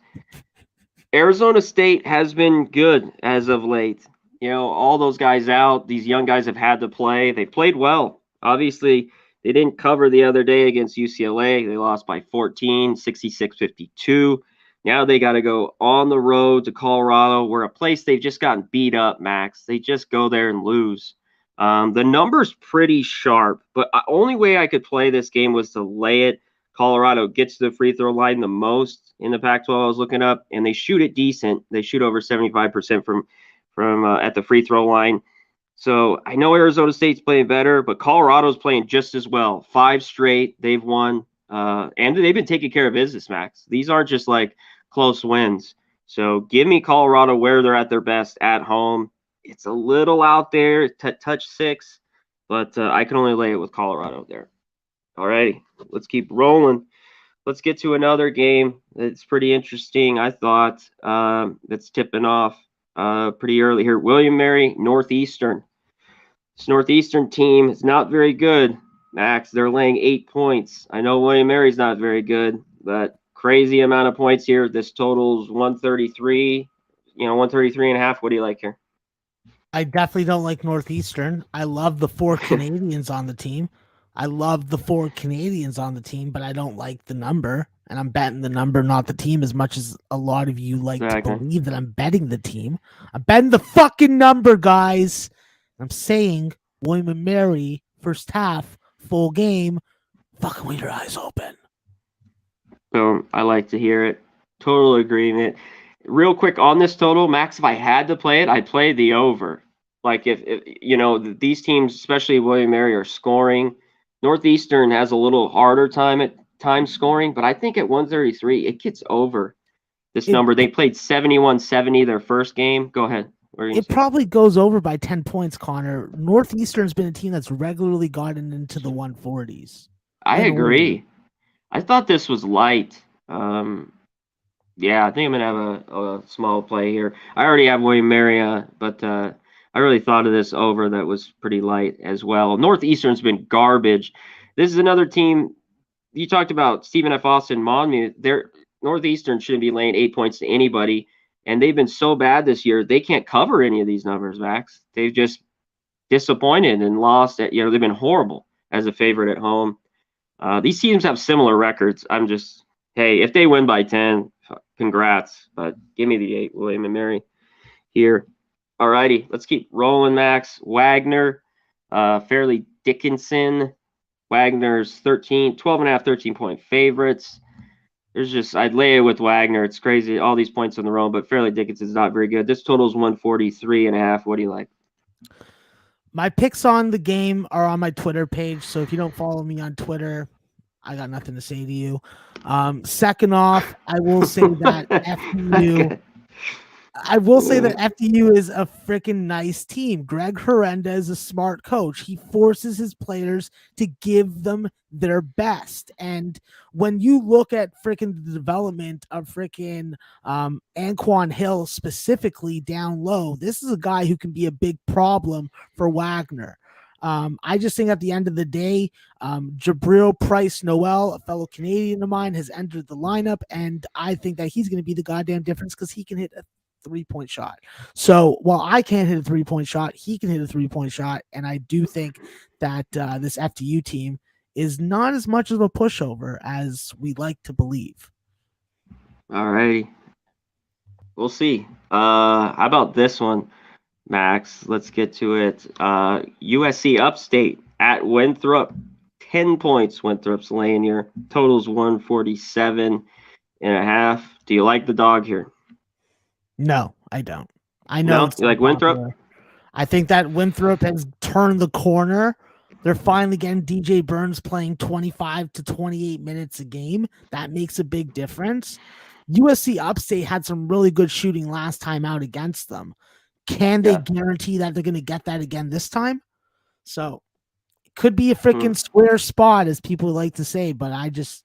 Speaker 1: Arizona State has been good as of late. All those guys out, these young guys have had to play. They played well. Obviously, they didn't cover the other day against UCLA. They lost by 14, 66-52. Now they got to go on the road to Colorado, where a place they've just gotten beat up, Max. They just go there and lose. The number's pretty sharp, but the only way I could play this game was to lay it. Colorado gets to the free throw line the most in the Pac-12 I was looking up, and they shoot it decent. They shoot over 75% from at the free throw line. So I know Arizona State's playing better, but Colorado's playing just as well. 5 straight they've won, and they've been taking care of business, Max. These aren't just like close wins. So give me Colorado where they're at their best, at home. It's a little out there, touch 6, but I can only lay it with Colorado there. All righty, let's keep rolling. Let's get to another game that's pretty interesting, I thought, that's tipping off pretty early here. William Mary, Northeastern. This Northeastern team is not very good, Max. They're laying 8 points. I know William Mary's not very good, but crazy amount of points here. This totals 133, 133.5. What do you like here?
Speaker 2: I definitely don't like Northeastern. I love the 4 Canadians on the team. But I don't like the number. and I'm betting the number, not the team, as much as a lot of you like
Speaker 1: Exactly.
Speaker 2: to believe that I'm betting the team. I'm betting the fucking number, guys. I'm saying William and Mary, first half, full game. Fucking with your eyes open.
Speaker 1: So I like to hear it. Total agreement. Real quick on this total, Max, if I had to play it, I'd play the over. Like if you know these teams, especially William Mary, are scoring. Northeastern has a little harder time scoring, but I think at 133 it gets over this number. They played 71-70 their first game. Go ahead.
Speaker 2: It probably goes over by 10 points, Connor. Northeastern's been a team that's regularly gotten into the 140s.
Speaker 1: I agree. I thought this was light. Yeah, I think I'm gonna have a small play here. I already have William Mary, but I really thought of this over that was pretty light as well. Northeastern's been garbage. This is another team. You talked about Stephen F. Austin, Monmouth. Northeastern shouldn't be laying 8 points to anybody, and they've been so bad this year. They can't cover any of these numbers, Max. They've just disappointed and lost. They've been horrible as a favorite at home. These teams have similar records. Hey, if they win by 10, congrats. But give me the 8, William and Mary here. All righty, let's keep rolling, Max. Wagner, Fairleigh Dickinson. Wagner's 12.5, 13-point favorites. I'd lay it with Wagner. It's crazy, all these points on the road, but Fairleigh Dickinson's not very good. This total is 143.5. What do you like?
Speaker 2: My picks on the game are on my Twitter page, so if you don't follow me on Twitter, I got nothing to say to you. Second off, I will say that FDU is a freaking nice team. Greg Herenda is a smart coach. He forces his players to give them their best. And when you look at freaking the development of freaking Anquan Hill specifically down low, this is a guy who can be a big problem for Wagner. I just think at the end of the day, Jabril Price Noel, a fellow Canadian of mine, has entered the lineup, and I think that he's going to be the goddamn difference because he can hit a 3-point shot. So while I can't hit a 3-point shot, he can hit a 3-point shot, and I do think that this FDU team is not as much of a pushover as we'd like to believe.
Speaker 1: All righty. We'll see. How about this one, Max? Let's get to it. USC Upstate at Winthrop. 10 points Winthrop's laying here. Total's 147.5. Do you like the dog here?
Speaker 2: No, I don't. I know.
Speaker 1: No? You like Winthrop?
Speaker 2: I think that Winthrop has turned the corner. They're finally getting DJ Burns playing 25 to 28 minutes a game. That makes a big difference. USC Upstate had some really good shooting last time out against them. Can they guarantee that they're going to get that again this time? So it could be a freaking square spot, as people like to say, but I just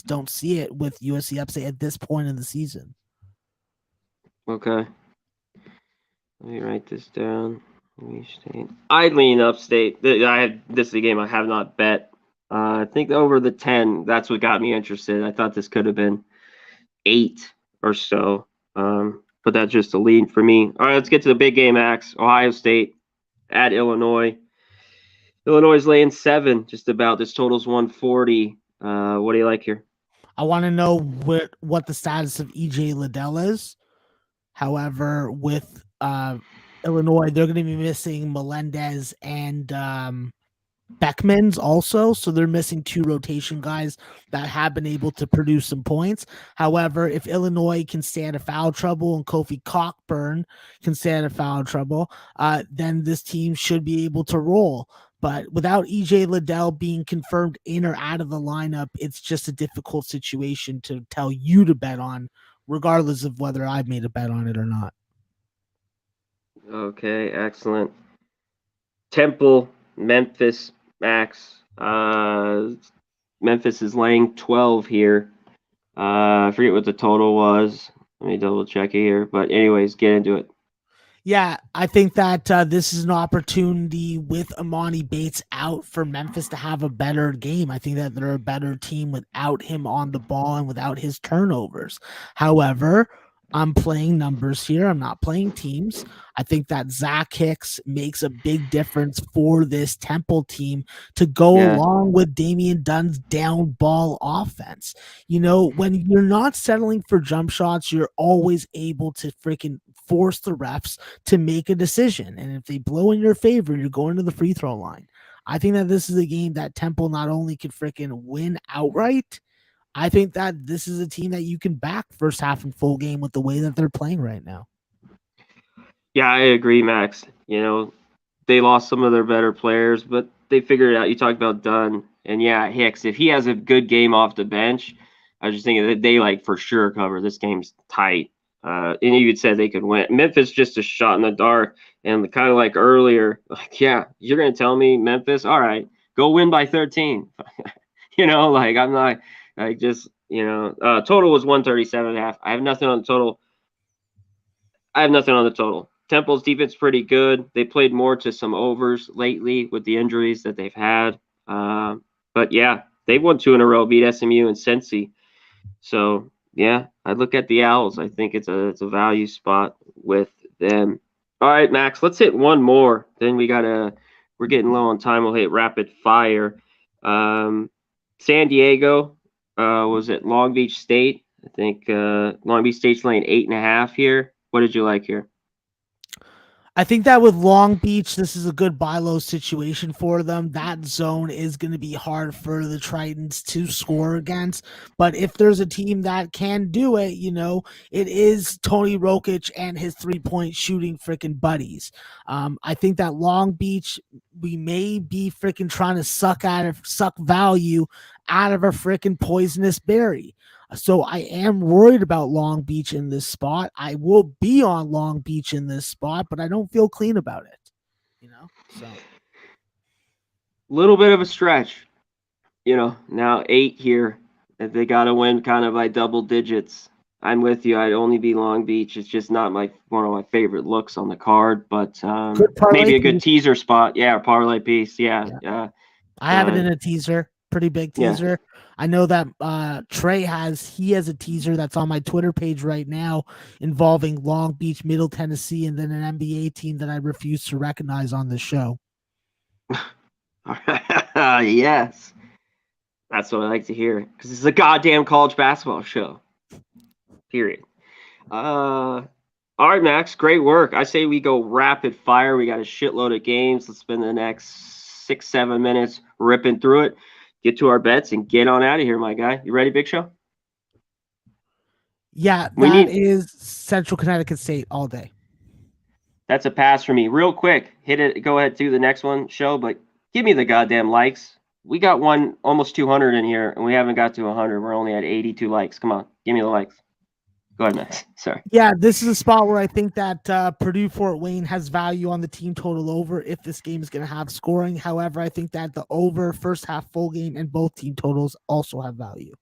Speaker 2: don't see it with USC Upstate at this point in the season.
Speaker 1: Okay. Let me write this down. I lean Upstate. This is a game I have not bet. I think over the 10, that's what got me interested. I thought this could have been 8 or so. But that's just a lead for me. All right, let's get to the big game, Max. Ohio State at Illinois. Illinois is laying 7, just about. This total's 140. What do you like here?
Speaker 2: I want to know what the status of EJ Liddell is. However, with Illinois, they're going to be missing Melendez and Beckman's also, so they're missing 2 rotation guys that have been able to produce some points. However, if Illinois can stay out of foul trouble and Kofi Cockburn can stay out of foul trouble, then this team should be able to roll. But without EJ Liddell being confirmed in or out of the lineup, it's just a difficult situation to tell you to bet on, regardless of whether I've made a bet on it or not.
Speaker 1: Okay, excellent. Temple, Memphis, Max. Memphis is laying 12 here. I forget what the total was. Let me double check it here. But anyways, get into it.
Speaker 2: Yeah, I think that this is an opportunity with Amani Bates out for Memphis to have a better game. I think that they're a better team without him on the ball and without his turnovers. However, I'm playing numbers here. I'm not playing teams. I think that Zach Hicks makes a big difference for this Temple team to go
Speaker 1: Yeah.
Speaker 2: along with Damian Dunn's down ball offense. You know, when you're not settling for jump shots, you're always able to freaking force the refs to make a decision. And if they blow in your favor, you're going to the free throw line. I think that this is a game that Temple not only could freaking win outright, I think that this is a team that you can back first half and full game with the way that they're playing right now.
Speaker 1: Yeah, I agree, Max. They lost some of their better players, but they figured it out. You talked about Dunn, and yeah, Hicks. If he has a good game off the bench, I was just thinking that they for sure cover. This game's tight. And you had said they could win. Memphis just a shot in the dark, and kind of like earlier, yeah, you're gonna tell me Memphis, all right, go win by 13. I'm not total was 137.5. I have nothing on the total. Temple's defense pretty good. They played more to some overs lately with the injuries that they've had. But yeah, they've won 2 in a row, beat SMU and Cincy. So yeah, I look at the Owls. I think it's a value spot with them. All right, Max, let's hit one more. Then we're getting low on time. We'll hit rapid fire. San Diego was at Long Beach State. I think Long Beach State's laying 8.5 here. What did you like here?
Speaker 2: I think that with Long Beach, this is a good buy low situation for them. That zone is going to be hard for the Tritons to score against. But if there's a team that can do it, it is Tony Rokic and his 3-point shooting freaking buddies. I think that Long Beach, we may be freaking trying to suck value out of a freaking poisonous berry. So I am worried about Long Beach in this spot. I will be on Long Beach in this spot, but I don't feel clean about it. So
Speaker 1: little bit of a stretch. Now 8 here. If they got to win kind of by double digits, I'm with you. I'd only be Long Beach. It's just not one of my favorite looks on the card, but maybe a good teaser spot. Yeah, parlay piece. Yeah.
Speaker 2: I have it in a teaser. Pretty big teaser. Yeah. I know that Trey has a teaser that's on my Twitter page right now involving Long Beach, Middle Tennessee, and then an NBA team that I refuse to recognize on the show.
Speaker 1: Yes. That's what I like to hear because it's a goddamn college basketball show. Period. All right, Max. Great work. I say we go rapid fire. We got a shitload of games. Let's spend the next 6-7 minutes ripping through it. Get to our bets and get on out of here, my guy. You ready, Big Show?
Speaker 2: Yeah, is Central Connecticut State all day.
Speaker 1: That's a pass for me. Real quick, hit it. Go ahead to the next one, show, but give me the goddamn likes. We got almost 200 in here, and we haven't got to 100. We're only at 82 likes. Come on, give me the likes. Go ahead, Max. Sorry.
Speaker 2: Yeah, this is a spot where I think that Purdue Fort Wayne has value on the team total over if this game is going to have scoring. However, I think that the over first half full game and both team totals also have value.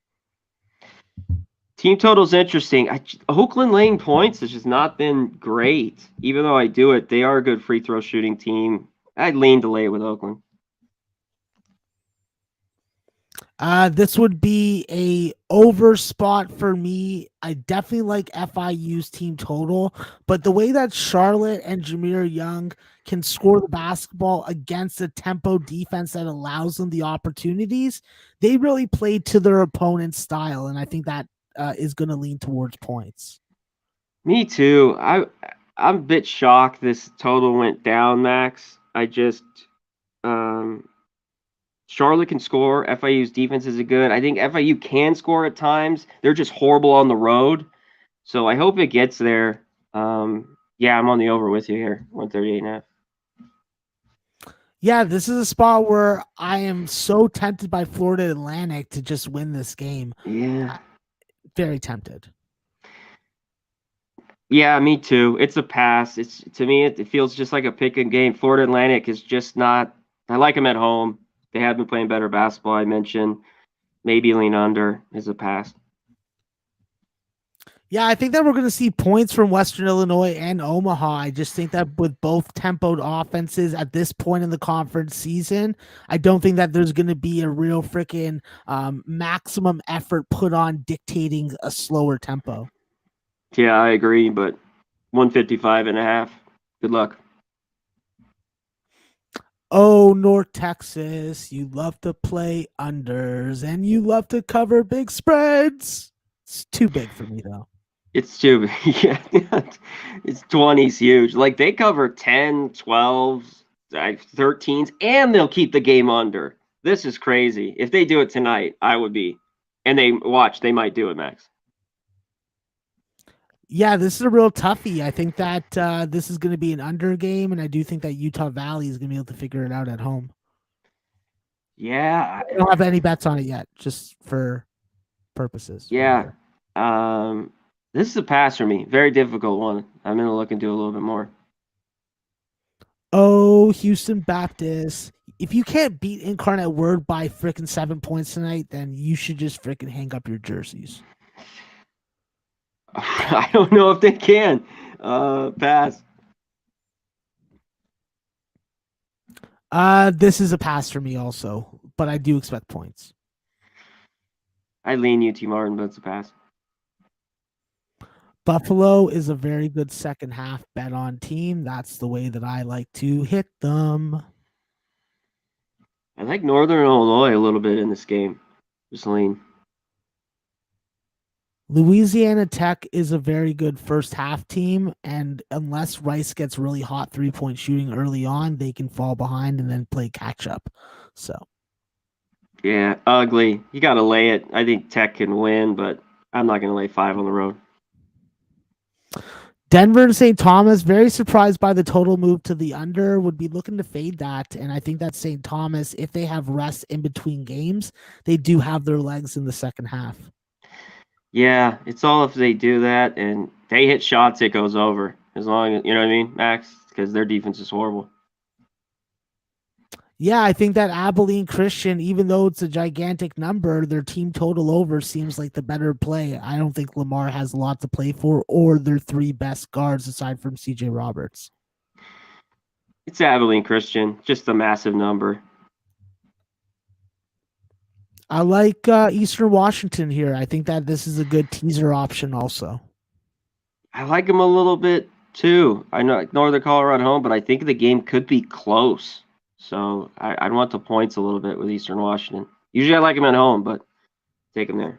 Speaker 1: Team total's interesting. Oakland laying points has just not been great. Even though I do it, they are a good free throw shooting team. I'd lean to lay it with Oakland.
Speaker 2: This would be a over spot for me. I definitely like FIU's team total, but the way that Charlotte and Jameer Young can score the basketball against a tempo defense that allows them the opportunities, they really played to their opponent's style, and I think that is going to lean towards points.
Speaker 1: Me too. I'm a bit shocked this total went down, Max. Charlotte can score. FIU's defense is good. I think FIU can score at times. They're just horrible on the road. So I hope it gets there. Yeah, I'm on the over with you here, 138.5.
Speaker 2: Yeah, this is a spot where I am so tempted by Florida Atlantic to just win this game.
Speaker 1: Yeah.
Speaker 2: Very tempted.
Speaker 1: Yeah, me too. It's a pass. To me, it feels just like a pick-and game. Florida Atlantic is just not – I like them at home. They have been playing better basketball, I mentioned. Maybe lean under is a pass.
Speaker 2: Yeah, I think that we're going to see points from Western Illinois and Omaha. I just think that with both tempoed offenses at this point in the conference season, I don't think that there's going to be a real freaking maximum effort put on dictating a slower tempo.
Speaker 1: Yeah, I agree, but 155.5. Good luck.
Speaker 2: Oh, North Texas, you love to play unders and you love to cover big spreads. It's too big for me though.
Speaker 1: It's too yeah. It's 20's huge. Like they cover 10, 12s, 13s, and they'll keep the game under. This is crazy. If they do it tonight, I would be. And they might do it, Max.
Speaker 2: Yeah, this is a real toughie. I think that this is going to be an under game, and I do think that Utah Valley is going to be able to figure it out at home.
Speaker 1: Yeah.
Speaker 2: I don't have any bets on it yet, just for purposes.
Speaker 1: Yeah. This is a pass for me. Very difficult one. I'm gonna look into it a little bit more.
Speaker 2: Oh, Houston Baptist. If you can't beat Incarnate Word by freaking 7 points tonight, then you should just freaking hang up your jerseys.
Speaker 1: I don't know if they can. Pass.
Speaker 2: This is a pass for me also, but I do expect points.
Speaker 1: I lean UT Martin, but it's a pass.
Speaker 2: Buffalo is a very good second half bet on team. That's the way that I like to hit them.
Speaker 1: I like Northern Illinois a little bit in this game. Just lean.
Speaker 2: Louisiana Tech is a very good first half team, and unless Rice gets really hot 3-point shooting early on, they can fall behind and then play catch up. So,
Speaker 1: Yeah, ugly. You got to lay it. I think Tech can win, but I'm not going to lay 5 on the road.
Speaker 2: Denver and St. Thomas, very surprised by the total move to the under, would be looking to fade that. And I think that St. Thomas, if they have rest in between games, they do have their legs in the second half.
Speaker 1: Yeah, it's all if they do that and they hit shots, it goes over. As long as, you know what I mean, Max? Because their defense is horrible.
Speaker 2: Yeah, I think that Abilene Christian, even though it's a gigantic number, their team total over seems like the better play. I don't think Lamar has a lot to play for or their 3 best guards aside from CJ Roberts.
Speaker 1: It's Abilene Christian, just a massive number.
Speaker 2: I like Eastern Washington here. I think that this is a good teaser option also.
Speaker 1: I like them a little bit too. I know Northern Colorado at home, but I think the game could be close. So I want the points a little bit with Eastern Washington. Usually I like them at home, but take them there.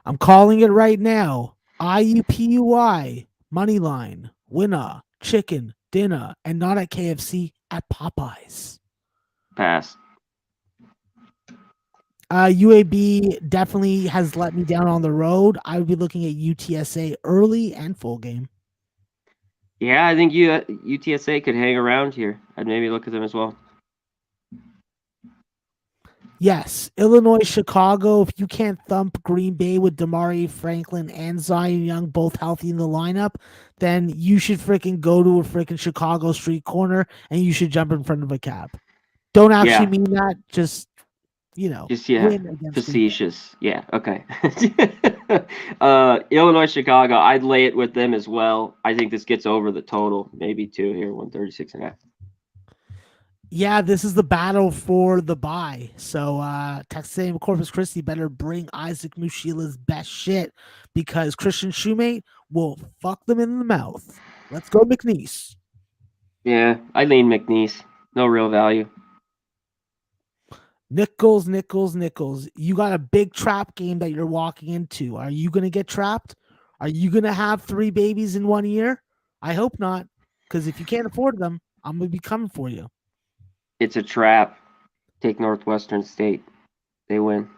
Speaker 2: I'm calling it right now. IUPUI, money line, winner, chicken, dinner, and not at KFC, at Popeyes.
Speaker 1: Pass.
Speaker 2: UAB definitely has let me down on the road. I would be looking at UTSA early and full game.
Speaker 1: Yeah, I think UTSA could hang around here. I'd maybe look at them as well.
Speaker 2: Yes, Illinois, Chicago. If you can't thump Green Bay with Damari Franklin and Zion Young both healthy in the lineup, then you should freaking go to a freaking Chicago street corner and you should jump in front of a cab. Don't actually mean that. Just
Speaker 1: facetious. Yeah, okay. Illinois, Chicago. I'd lay it with them as well. I think this gets over the total, maybe 2 here, 136.5.
Speaker 2: Yeah, this is the battle for the bye. So Texas A&M Corpus Christi better bring Isaac Mushila's best shit because Christian Shoemate will fuck them in the mouth. Let's go, McNeese.
Speaker 1: Yeah, I lean McNeese. No real value.
Speaker 2: Nichols. You got a big trap game that you're walking into. Are you going to get trapped? Are you going to have 3 babies in 1 year? I hope not, because if you can't afford them, I'm going to be coming for you.
Speaker 1: It's a trap. Take Northwestern State. They win.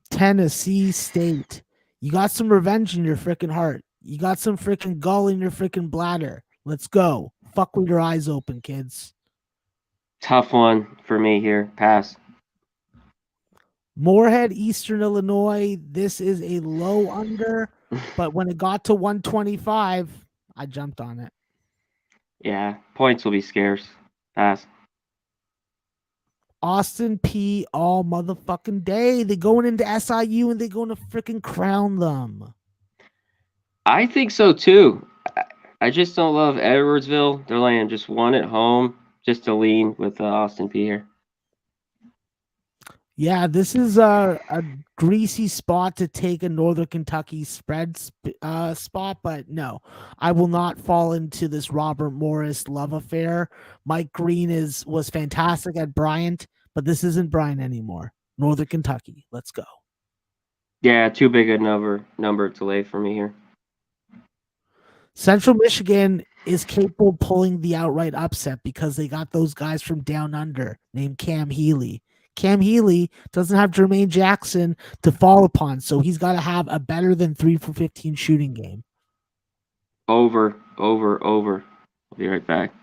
Speaker 2: Tennessee State. You got some revenge in your freaking heart. You got some freaking gall in your freaking bladder. Let's go. Fuck with your eyes open, kids.
Speaker 1: Tough one for me here. Pass.
Speaker 2: Moorhead, Eastern Illinois. This is a low under, but when it got to 125, I jumped on it.
Speaker 1: Yeah, points will be scarce. Pass.
Speaker 2: Austin P all motherfucking day. They're going into SIU and they're going to freaking crown them.
Speaker 1: I think so too. I just don't love Edwardsville. They're laying just 1 at home. Just to lean with Austin P here.
Speaker 2: Yeah, this is a greasy spot to take a Northern Kentucky spread spot, but no, I will not fall into this Robert Morris love affair. Mike Green was fantastic at Bryant, but this isn't Bryant anymore. Northern Kentucky, let's go.
Speaker 1: Yeah, too big a number to lay for me here.
Speaker 2: Central Michigan is capable of pulling the outright upset because they got those guys from down under named Cam Healy. Cam Healy doesn't have Jermaine Jackson to fall upon, so he's got to have a better than 3 for 15 shooting game.
Speaker 1: Over. I'll be right back.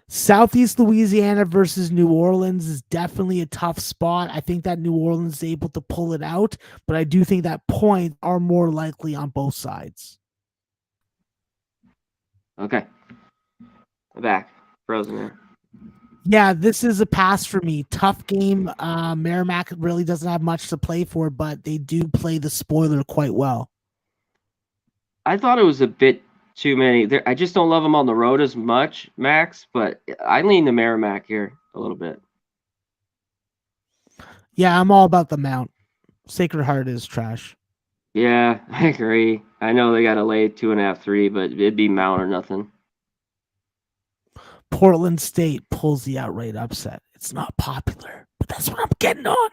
Speaker 2: Southeast Louisiana versus New Orleans is definitely a tough spot. I think that New Orleans is able to pull it out, but I do think that points are more likely on both sides.
Speaker 1: Okay. I'm back. Frozen there.
Speaker 2: Yeah, this is a pass for me. Tough game. Merrimack really doesn't have much to play for, but they do play the spoiler quite well.
Speaker 1: I thought it was a bit too many. I just don't love them on the road as much, Max, but I lean the Merrimack here a little bit.
Speaker 2: Yeah, I'm all about the Mount. Sacred Heart is trash.
Speaker 1: Yeah, I agree. I know they got to lay 2.5, 3, but it'd be Mount or nothing.
Speaker 2: Portland State pulls the outright upset. It's not popular, but that's what I'm getting on.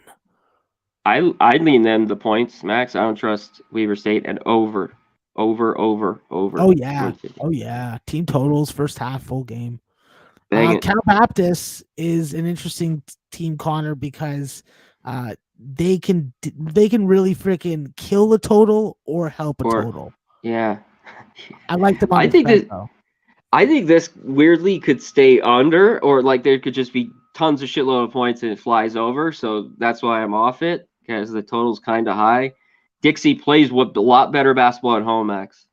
Speaker 1: I lean them the points, Max. I don't trust Weaver State and over.
Speaker 2: Oh yeah. Team totals first half full game.
Speaker 1: Bang it.
Speaker 2: Cal Baptist is an interesting team, Conor, because they can really freaking kill the total or help a total.
Speaker 1: Yeah.
Speaker 2: I like them on
Speaker 1: I
Speaker 2: the
Speaker 1: think
Speaker 2: spread,
Speaker 1: that
Speaker 2: though.
Speaker 1: I think this weirdly could stay under, or like there could just be tons of shitload of points and it flies over. So that's why I'm off it, because the total's kind of high. Dixie plays a lot better basketball at home, Max.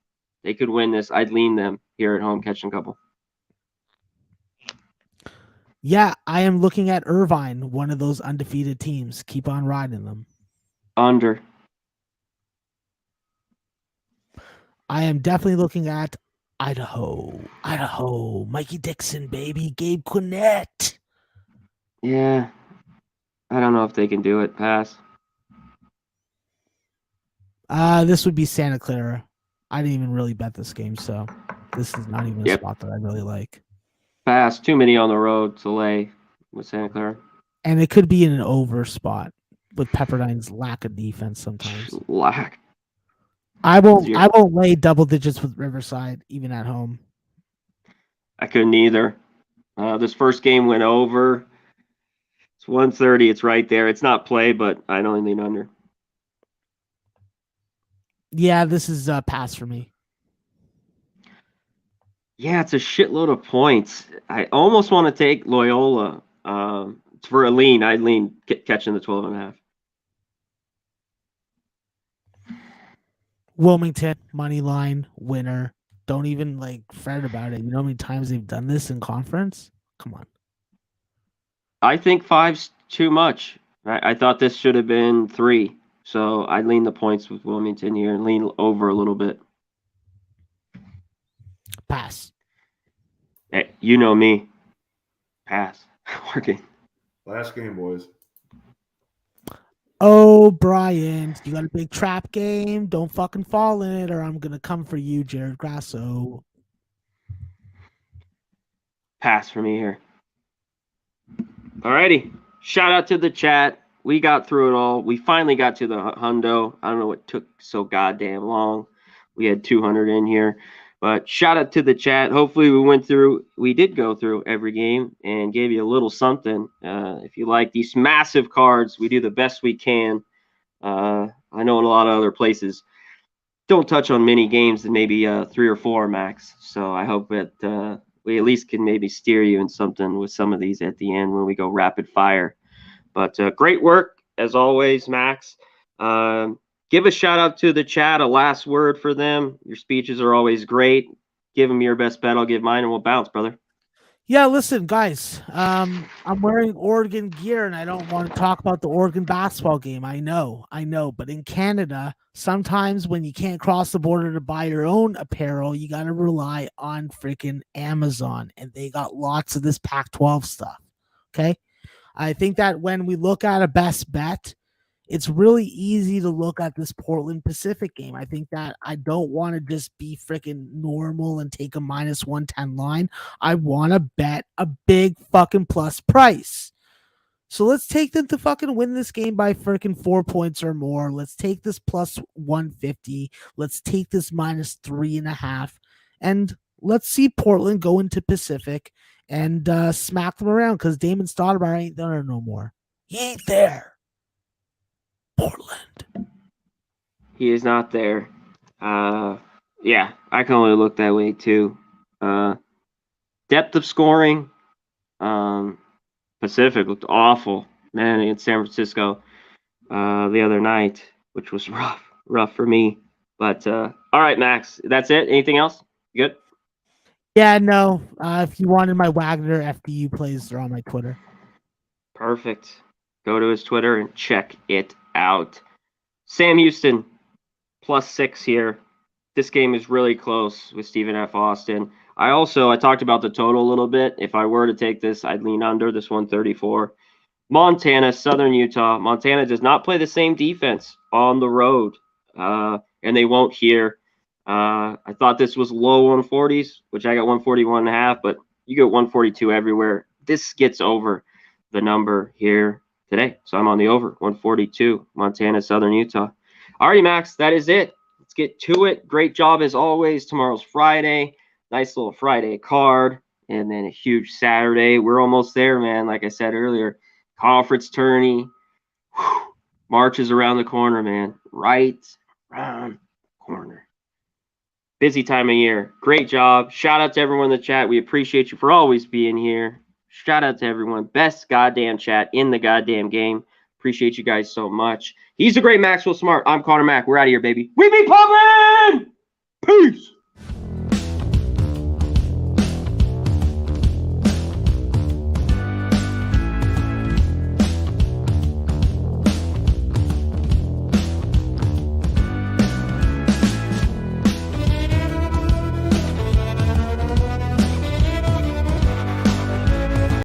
Speaker 1: They could win this. I'd lean them here at home, catching a couple.
Speaker 2: Yeah, I am looking at Irvine, one of those undefeated teams. Keep on riding them.
Speaker 1: Under.
Speaker 2: I am definitely looking at Idaho. Mikey Dixon, baby. Gabe Quinnett.
Speaker 1: Yeah. I don't know if they can do it. Pass.
Speaker 2: This would be Santa Clara. I didn't even really bet this game, so this is not even a spot that I really like.
Speaker 1: Pass. Too many on the road to lay with Santa Clara.
Speaker 2: And it could be in an over spot with Pepperdine's lack of defense sometimes.
Speaker 1: Lack.
Speaker 2: I won't lay double digits with Riverside, even at home.
Speaker 1: I couldn't either. This first game went over. It's 130. It's right there. It's not play, but I'd only lean under.
Speaker 2: Yeah, this is a pass for me.
Speaker 1: Yeah, it's a shitload of points. I almost want to take Loyola. For a lean, I'd lean catching the 12.5.
Speaker 2: Wilmington, money line, winner. Don't even fret about it. You know how many times they've done this in conference? Come on.
Speaker 1: I think 5's too much. I thought this should have been 3. So I'd lean the points with Wilmington here and lean over a little bit.
Speaker 2: Pass.
Speaker 1: Hey, you know me. Pass. Working.
Speaker 3: Last game, boys.
Speaker 2: Oh, Brian, you got a big trap game. Don't fucking fall in it, or I'm gonna come for you, Jared Grasso.
Speaker 1: Pass for me here. Alrighty. Shout out to the chat. We got through it all. We finally got to the hundo. I don't know what took so goddamn long. We had 200 in here. But shout out to the chat. Hopefully we did go through every game and gave you a little something. If you like these massive cards, we do the best we can. I know in a lot of other places don't touch on many games and maybe 3 or 4 max. So I hope that we at least can maybe steer you in something with some of these at the end when we go rapid fire. But great work as always, Max. Give a shout out to the chat, a last word for them. Your speeches are always great. Give them your best bet. I'll give mine and we'll bounce, brother.
Speaker 2: Yeah, listen, guys. I'm wearing Oregon gear and I don't want to talk about the Oregon basketball game. I know. But in Canada, sometimes when you can't cross the border to buy your own apparel, you got to rely on freaking Amazon. And they got lots of this Pac-12 stuff. Okay. I think that when we look at a best bet, it's really easy to look at this Portland Pacific game. I think that I don't want to just be freaking normal and take a minus 110 line. I want to bet a big fucking plus price. So let's take them to fucking win this game by freaking 4 points or more. Let's take this plus 150. Let's take this minus 3.5. And let's see Portland go into Pacific and smack them around because Damon Stoudemire ain't there no more. He ain't there. Portland.
Speaker 1: He is not there. Yeah, I can only look that way too. Depth of scoring. Pacific looked awful, man, against San Francisco the other night, which was rough for me. But all right, Max, that's it. Anything else? You good?
Speaker 2: Yeah, no. If you wanted my Wagner FDU plays, they're on my Twitter.
Speaker 1: Perfect. Go to his Twitter and check it out. Sam Houston, +6 here. This game is really close with Stephen F. Austin. I talked about the total a little bit. If I were to take this, I'd lean under this 134. Montana, Southern Utah. Montana does not play the same defense on the road, and they won't here. I thought this was low 140s, which I got 141.5, but you get 142 everywhere. This gets over the number here today. So I'm on the over, 142, Montana, Southern Utah. All right, Max, that is it. Let's get to it. Great job as always. Tomorrow's Friday. Nice little Friday card. And then a huge Saturday. We're almost there, man. Like I said earlier, conference tourney. March is around the corner, man. Right around the corner. Busy time of year. Great job. Shout out to everyone in the chat. We appreciate you for always being here. Shout out to everyone. Best goddamn chat in the goddamn game. Appreciate you guys so much. He's the great Maxwell Smart. I'm Conor Mack. We're out of here, baby. We be pumping! Peace!